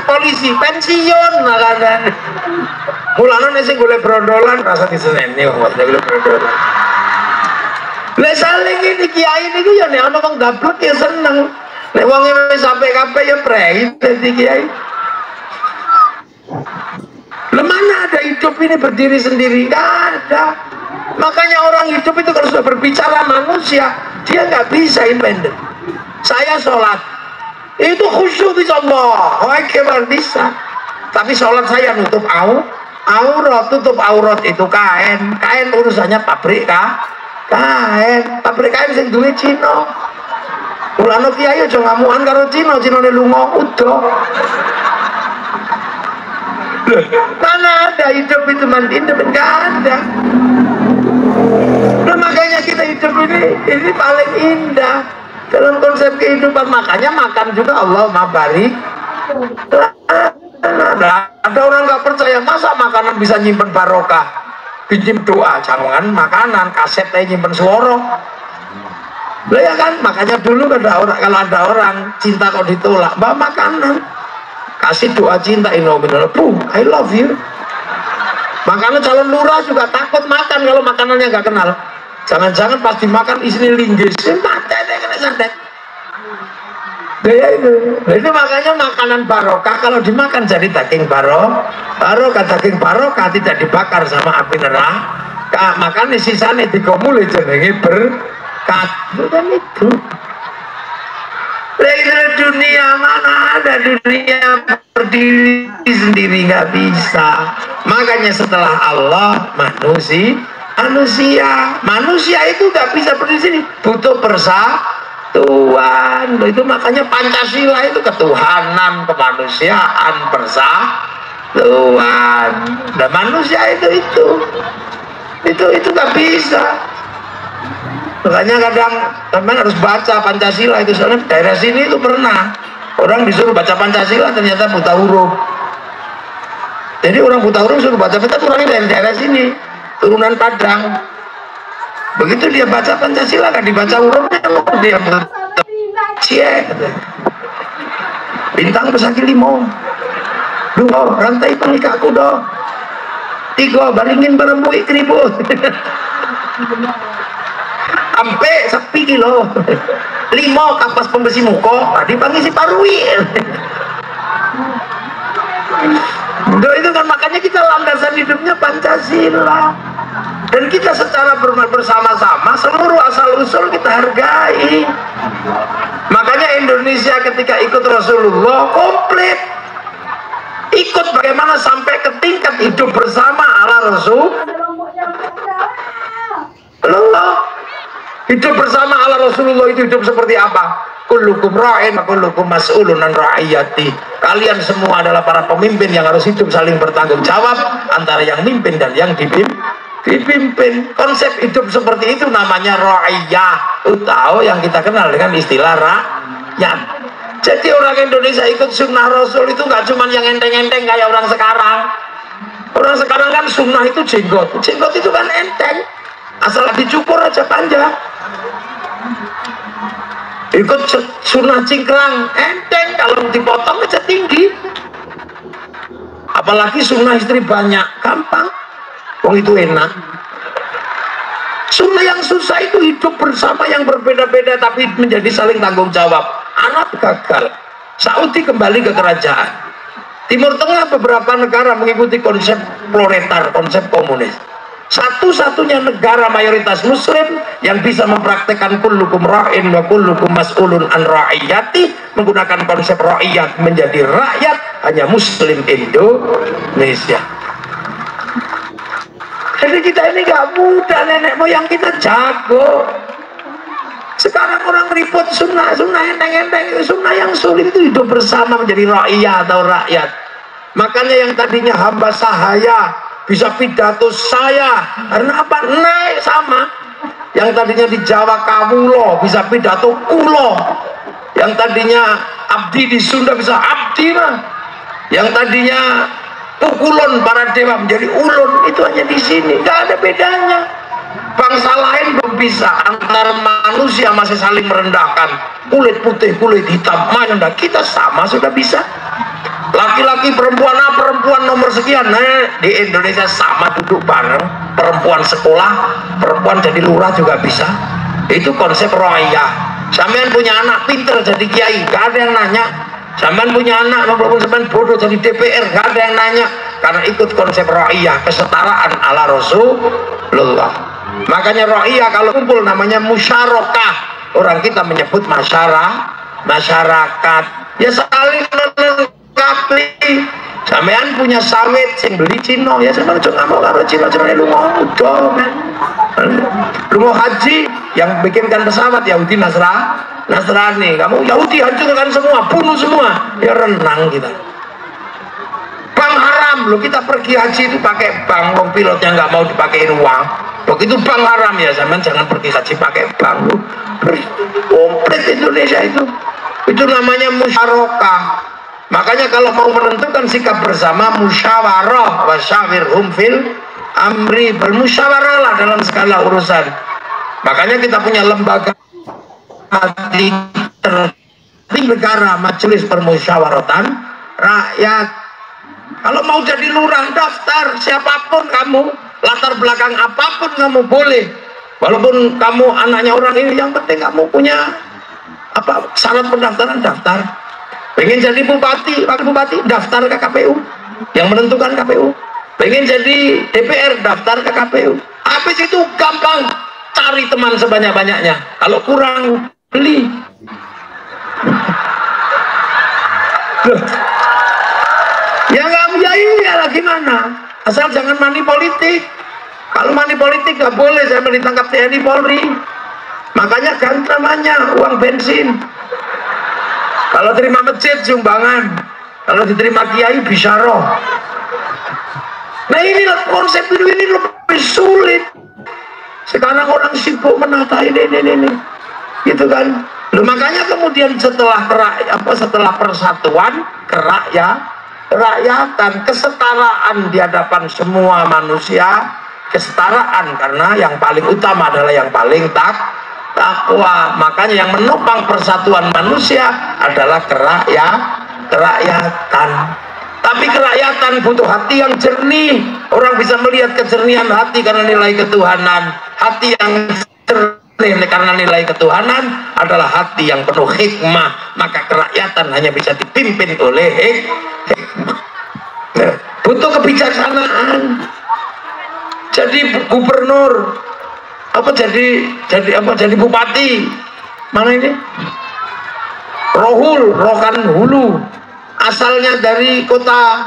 polisi pensiun makanya. Mulane nek sing golek brondolan rasa diseneni wong golek brondolan. Lah saling ini kiai niku ya nek ono wong dablek ya seneng. Nek wong wis sampe kabeh ya prei dadi kiai. Mana ada hidup ini berdiri sendiri? Nggak ada. Makanya orang hidup itu kalau sudah berbicara manusia, dia nggak bisa independen. Saya sholat itu khusyuk di Allah, wajib bisa. Tapi sholat saya nutup aurat, tutup aurat itu kain urusannya pabrik kain sing duwe Cina. Mulane kiai aja ngamukan karo Cina ne lunga udo. Mana ada hidup itu independen? Nggak ada. Nah, makanya kita hidup ini paling indah dalam konsep kehidupan. Makanya makan juga Allah barik. Nah, ada orang nggak percaya masa makanan bisa nyimpen barokah, pinjam doa, jangan makanan kaset aja nyimpen suara. Lah ya kan, makanya dulu kalau ada orang cinta kok ditolak, bawa makanan. Kasih doa cinta, I love you. Makanya calon lurah juga takut makan kalau makanannya nggak kenal. Jangan-jangan pas dimakan isinya linggis, mati deh kena santet. Itu makanya makanan barokah kalau dimakan jadi daging barokah daging barokah tidak dibakar sama api neraka. Makanya sisanya digomuli jenenge berkat. Bukan itu. Dunia mana ada dunia berdiri sendiri, nggak bisa. Makanya setelah Allah manusia itu nggak bisa berdiri sini, butuh persatuan. Itu makanya Pancasila itu ketuhanan, kemanusiaan, persatuan. Dan manusia itu nggak bisa. Makanya kadang teman harus baca Pancasila itu, soalnya daerah sini itu pernah orang disuruh baca Pancasila ternyata buta huruf. Jadi orang buta huruf suruh baca orangnya dari daerah sini, turunan Padang. Begitu dia baca Pancasila kan dibaca hurufnya, dia bintang pesaki limo, 2 rantai pengikatku do, 3 baringin berembui keribut. Sampai sepi kilo 5 kapas pembesi muko tadi panggil si parwi. Itu kan makanya kita landasan hidupnya Pancasila, dan kita secara bersama-sama seluruh asal usul kita hargai. Makanya Indonesia ketika ikut Rasulullah komplit, ikut bagaimana sampai ke tingkat hidup bersama ala Allah. Hidup bersama ala Rasulullah itu hidup seperti apa? Kullukum ra'in wa kullukum mas'ulun an ra'iyati. Kalian semua adalah para pemimpin yang harus hidup saling bertanggung jawab antara yang mimpin dan yang dipimpin. Konsep hidup seperti itu namanya ra'iyah, atau yang kita kenal dengan istilah rakyat. Jadi orang Indonesia ikut sunnah Rasul itu nggak cuma yang enteng-enteng kayak orang sekarang. Orang sekarang kan sunnah itu jenggot itu kan enteng, asal dicukur aja panjang. Ikut sunnah cingkrang enteng, kalau dipotong aja tinggi. Apalagi sunnah istri banyak, gampang. Wong itu enak. Sunnah yang susah itu hidup bersama yang berbeda-beda tapi menjadi saling tanggung jawab. Arab gagal, Saudi kembali ke kerajaan. Timur Tengah beberapa negara mengikuti konsep proletar, konsep komunis. Satu-satunya negara mayoritas muslim yang bisa mempraktekkan kullukum ra'in wa kullukum mas'ulun an ra'iyati, menggunakan konsep ra'iyat menjadi rakyat, hanya muslim Indonesia. Jadi kita ini gak mudah, nenek moyang kita jago. Sekarang orang ribut sunnah enteng-enteng, sunnah yang sulit itu hidup bersama menjadi ra'iyah atau rakyat. Makanya yang tadinya hamba sahaya bisa pidato saya, karena apa? Naik sama. Yang tadinya di Jawa kawulo bisa pidato kulo. Yang tadinya abdi di Sunda bisa abdi mah. Yang tadinya pukulon para dewa menjadi ulun, itu hanya di sini, nggak ada bedanya. Bangsa lain belum bisa, antara manusia masih saling merendahkan, kulit putih kulit hitam mana, kita sama sudah bisa. Laki-laki perempuan perempuan nomor sekian, di Indonesia sama duduk bareng. Perempuan sekolah, perempuan jadi lurah juga bisa. Itu konsep royah. Sampean punya anak pinter jadi kiai, gak ada yang nanya. Sampean punya anak walaupun sampean bodoh jadi DPR, gak ada yang nanya, karena ikut konsep royah, kesetaraan ala Rasulullah. Makanya royah kalau kumpul namanya musyarakah. Orang kita menyebut masyarakat. Ya saling melengkapi. Sampean punya sawit sing beli Cina, ya sampean aja mau karo Cina lu mau haji yang bikinkan pesawat Yahudi Nasrani, kamu Yahudi hancurkan semua, bunuh semua, ya renang kita. Bank haram, lo kita pergi haji itu pakai bank, wong pilotnya nggak mau dipakai uang, begitu bank haram ya sampean jangan pergi haji pakai bank, lu komplit Indonesia itu namanya musyarakah. Makanya kalau mau menentukan sikap bersama, musyawarah wasyawirhum fil amri, bermusyawarahlah dalam segala urusan. Makanya kita punya lembaga tertinggi negara, Majelis Permusyawaratan Rakyat. Kalau mau jadi lurah daftar, siapapun kamu, latar belakang apapun kamu boleh. Walaupun kamu anaknya orang ini, yang penting kamu punya apa syarat pendaftaran, daftar. Pengen jadi bupati, wakil bupati, daftar ke KPU. Yang menentukan KPU. Pengen jadi DPR, daftar ke KPU. Habis itu gampang, cari teman sebanyak-banyaknya. Kalau kurang, beli. Ya nggak ya lah gimana? Asal jangan money politik. Kalau money politik nggak boleh, saya ditangkap TNI Polri. Makanya ganti namanya uang bensin. Kalau terima masjid sumbangan, kalau diterima kiai bisyarah. Nah ini konsep ini lebih sulit. Sekarang orang sibuk menata ini, gitu kan? Loh, makanya kemudian setelah persatuan, kerakyatan, kesetaraan di hadapan semua manusia, kesetaraan karena yang paling utama adalah yang paling takwa. Makanya yang menopang persatuan manusia adalah kerakyatan. Tapi kerakyatan butuh hati yang jernih. Orang bisa melihat kejernihan hati karena nilai ketuhanan. Hati yang jernih karena nilai ketuhanan adalah hati yang penuh hikmah. Maka kerakyatan hanya bisa dipimpin oleh hikmah. Butuh kebijaksanaan. Jadi gubernur jadi bupati mana ini Rokan Hulu, asalnya dari kota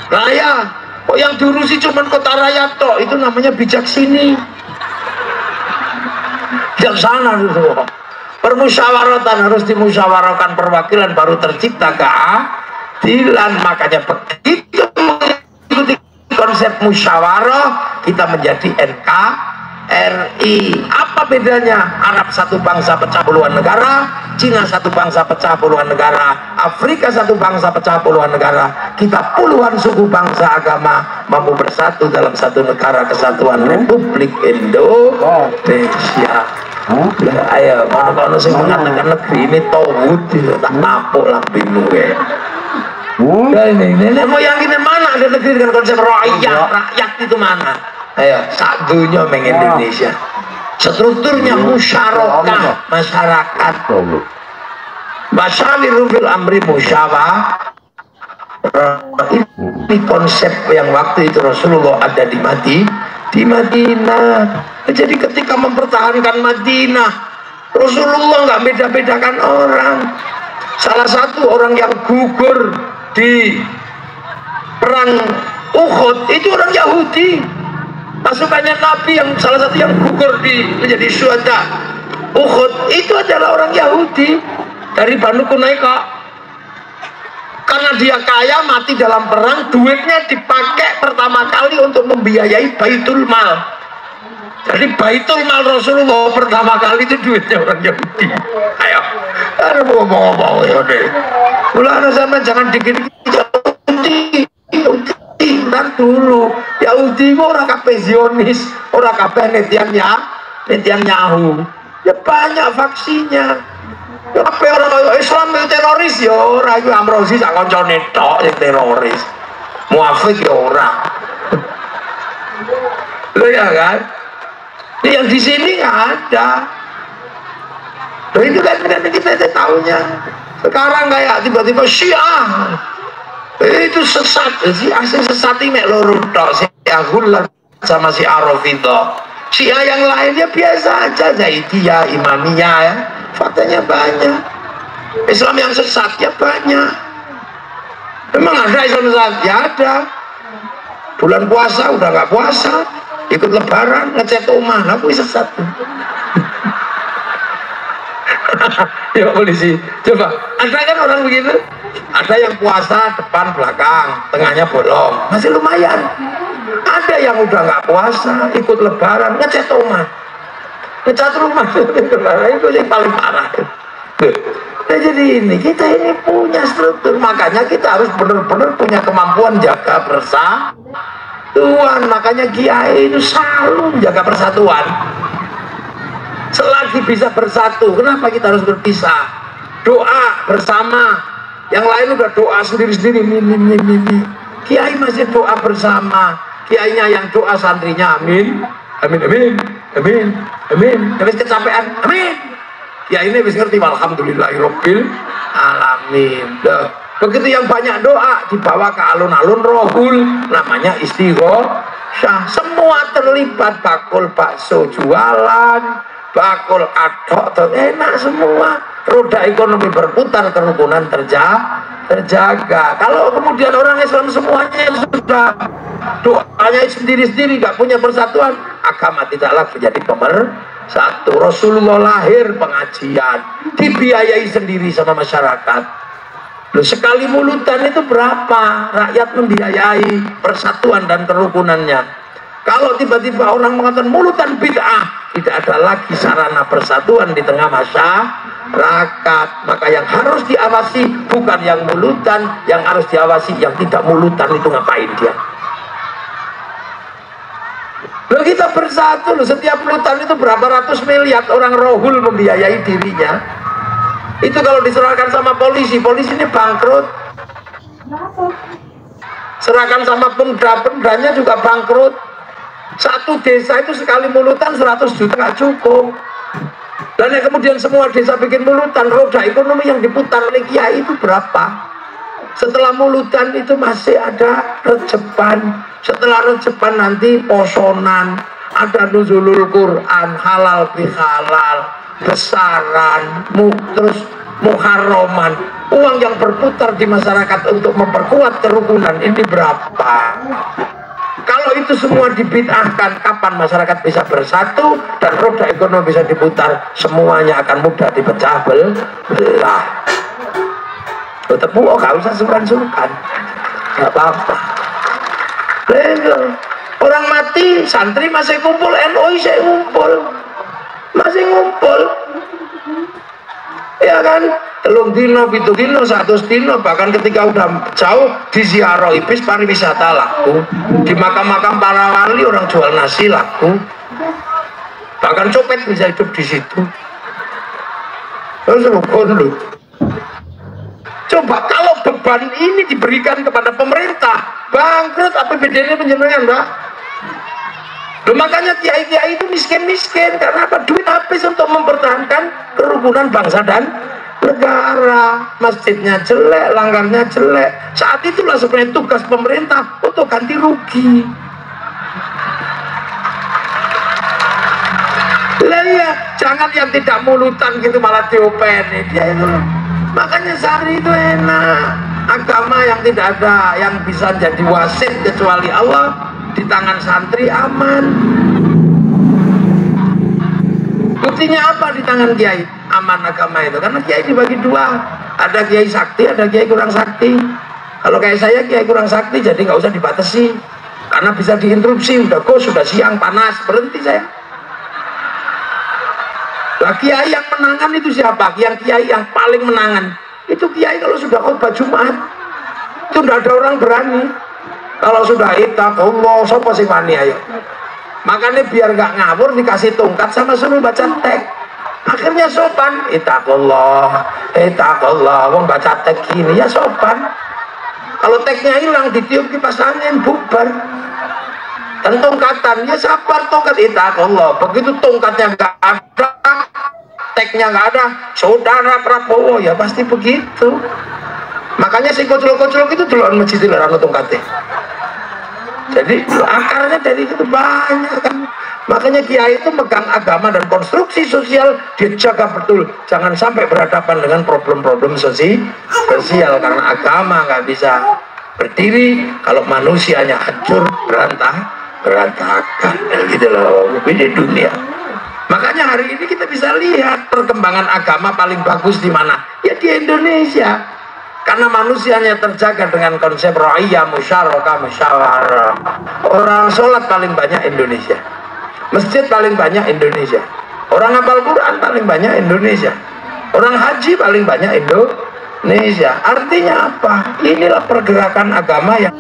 raya, kok yang diurusi cuma kota raya toh, itu namanya bijak sini. bijaksana itu. Permusyawaratan harus dimusyawarahkan perwakilan baru tercipta keadilan. Makanya begitu mengikuti konsep musyawarah kita menjadi NKRI. Apa bedanya? Arab satu bangsa pecah puluhan negara, Cina satu bangsa pecah puluhan negara, Afrika satu bangsa pecah puluhan negara, kita puluhan suku bangsa agama mampu bersatu dalam satu negara kesatuan Republik Indonesia. Ayo, mana-mana sih mengatakan negeri ini tauhid, tak napuk lah bingung ya. Ini mau yang ini mana ada negeri dengan konsep rakyat itu mana? Ayo, satunya meng Indonesia. Strukturnya musyarakah masyarakat. Masyawirun fil amri musyawarah. Ini konsep yang waktu itu Rasulullah ada di Madinah. Jadi ketika mempertahankan Madinah, Rasulullah nggak beda-bedakan orang. Salah satu orang yang gugur di perang Uhud itu orang Yahudi. Pasukannya Nabi yang salah satu yang gugur menjadi syuhada Uhud itu adalah orang Yahudi dari Banu Quraizah. Karena dia kaya, mati dalam perang, duitnya dipakai pertama kali untuk membiayai Baitul Mal. Jadi Baitul Mal Rasulullah pertama kali itu duitnya orang Yahudi. Ayo, ada ngomong-ngomong ya deh. Mulai zaman jangan dikit-dikit Yahudi, ntar dulu. Yahudi itu orang kabeh Zionis, orang kabeh Netanyahu. Ya banyak vaksinya. Ya kabeh orang Islam itu teroris ya ora, iku Amrozi sak kancane tok sing teroris. Muafik ya ora. Loh ya kan? Yang di sini nggak ada. Loh itu kan kita tahunya. Sekarang kayak tiba-tiba Syiah itu sesat, Syiah sesat ini loro tok, Syiah Ghulat sama si Arafidhah. Syiah yang lainnya biasa aja, Zaidiyah, Imamiyah ya. Faktanya banyak. Islam yang sesat ya banyak. Memang ada Islam sesat? Ya ada. Bulan puasa udah nggak puasa, ikut lebaran, ngecat rumah, nah aku sesat. Ya polisi, coba, ada kan orang begitu? Ada yang puasa depan belakang, tengahnya bolong, masih lumayan. Ada yang udah nggak puasa, ikut lebaran, ngecat rumah. Ngecat rumah itu yang paling parah. Nah, jadi kita ini punya struktur, makanya kita harus benar-benar punya kemampuan jaga persatuan. Makanya kiai itu selalu menjaga persatuan. Selagi bisa bersatu, kenapa kita harus berpisah? Doa bersama, yang lain udah doa sendiri-sendiri. Kiai masih doa bersama. Kiainya yang doa, santrinya amin, amin, amin, amin, amin. Habis kecapean, amin. Ya ini bisa ngerti, alhamdulillahirabbil alamin. Begitu yang banyak doa dibawa ke alun-alun rohul, namanya istighosah. Semua terlibat, bakul bakso jualan, bakul adok, enak semua. Roda ekonomi berputar, kerukunan terjaga. Kalau kemudian orang Islam semuanya sudah doanya sendiri-sendiri, nggak punya persatuan, agama tidak lagi jadi pemersatu. Rasulullah lahir pengajian, dibiayai sendiri sama masyarakat. Loh, sekali mulutan itu berapa? Rakyat membiayai persatuan dan kerukunannya. Kalau tiba-tiba orang mengatakan mulutan bid'ah, tidak ada lagi sarana persatuan di tengah masyarakat. Maka yang harus diawasi bukan yang mulutan, yang harus diawasi yang tidak mulutan itu ngapain dia. Loh, kita bersatu loh, setiap mulutan itu berapa ratus miliar orang rohul membiayai dirinya. Itu kalau diserahkan sama polisi, polisi ini bangkrut. Serahkan sama pemda-pemdanya juga bangkrut. Satu desa itu sekali mulutan 100 juta nggak cukup. Dan yang kemudian semua desa bikin mulutan, roda ekonomi yang diputar oleh kiai itu berapa? Setelah mulutan itu masih ada rejepan. Setelah rejepan nanti posonan, ada nuzulul Quran, halal bihalal, besaran, terus muharraman. Uang yang berputar di masyarakat untuk memperkuat kerukunan ini berapa? Kalau itu semua dibid'ahkan, kapan masyarakat bisa bersatu dan roda ekonomi bisa diputar? Semuanya akan mudah dipecah belah. Tepuk, gak usah sungkan-sungkan, gak apa-apa. Orang mati, santri masih kumpul, NU saya ngumpul, masih ngumpul, ya kan? Telung dino, pitu dino, 100 dino, bahkan ketika udah jauh di ziarah ibis pariwisata laku, di makam-makam para wali orang jual nasi laku, bahkan copet bisa hidup di situ. Terus lu coba kalau beban ini diberikan kepada pemerintah, bangkrut APBD-nya penjenengan, Mbak. Loh, makanya kiai-kiai itu miskin-miskin karena apa? Duit habis untuk mempertahankan kerukunan bangsa dan negara. Masjidnya jelek, langgarnya jelek. Saat itulah sebenarnya tugas pemerintah untuk ganti rugi. Lah ya, jangan yang tidak mulutan gitu malah diopeni dia itu. Makanya sehari itu enak. Agama yang tidak ada yang bisa jadi wasit kecuali Allah di tangan santri aman. Buktinya apa di tangan kiai? Aman agama itu karena kiai dibagi dua, ada kiai sakti, ada kiai kurang sakti. Kalau kayak saya kiai kurang sakti, jadi nggak usah dibatasi karena bisa diinterupsi. Udah sudah siang panas, berhenti saya. Lah kiai yang menangan itu siapa? Yang kiai yang paling menangan itu kiai kalau sudah khutbah Jumat itu tidak ada orang berani. Kalau sudah ittaqullah, sapa sing wani ayo. Makanya biar nggak ngawur dikasih tongkat sama suruh baca teks. Akhirnya sopan, ittaqullah, wong baca teks gini ya sopan. Kalau teksnya hilang ditiup kipas angin bubar. Dan tongkatan ya sabar, tongkat ittaqullah. Begitu tongkatnya nggak ada, teksnya nggak ada, saudara Prabowo ya pasti begitu. Makanya si kocok-kocok itu duluan masjid dilarang tongkatnya. Jadi akarnya dari itu banyak kan. Makanya kiai itu megang agama dan konstruksi sosial dijaga betul. Jangan sampai berhadapan dengan problem-problem sosial karena agama nggak bisa berdiri kalau manusianya hancur berantakan gitu loh. Ini dunia. Makanya hari ini kita bisa lihat perkembangan agama paling bagus di mana? Ya di Indonesia. Karena manusianya terjaga dengan konsep ra'iyah, musyarakah, musyawarah. Orang sholat paling banyak Indonesia. Masjid paling banyak Indonesia. Orang hafal Quran paling banyak Indonesia. Orang haji paling banyak Indonesia. Artinya apa? Inilah pergerakan agama yang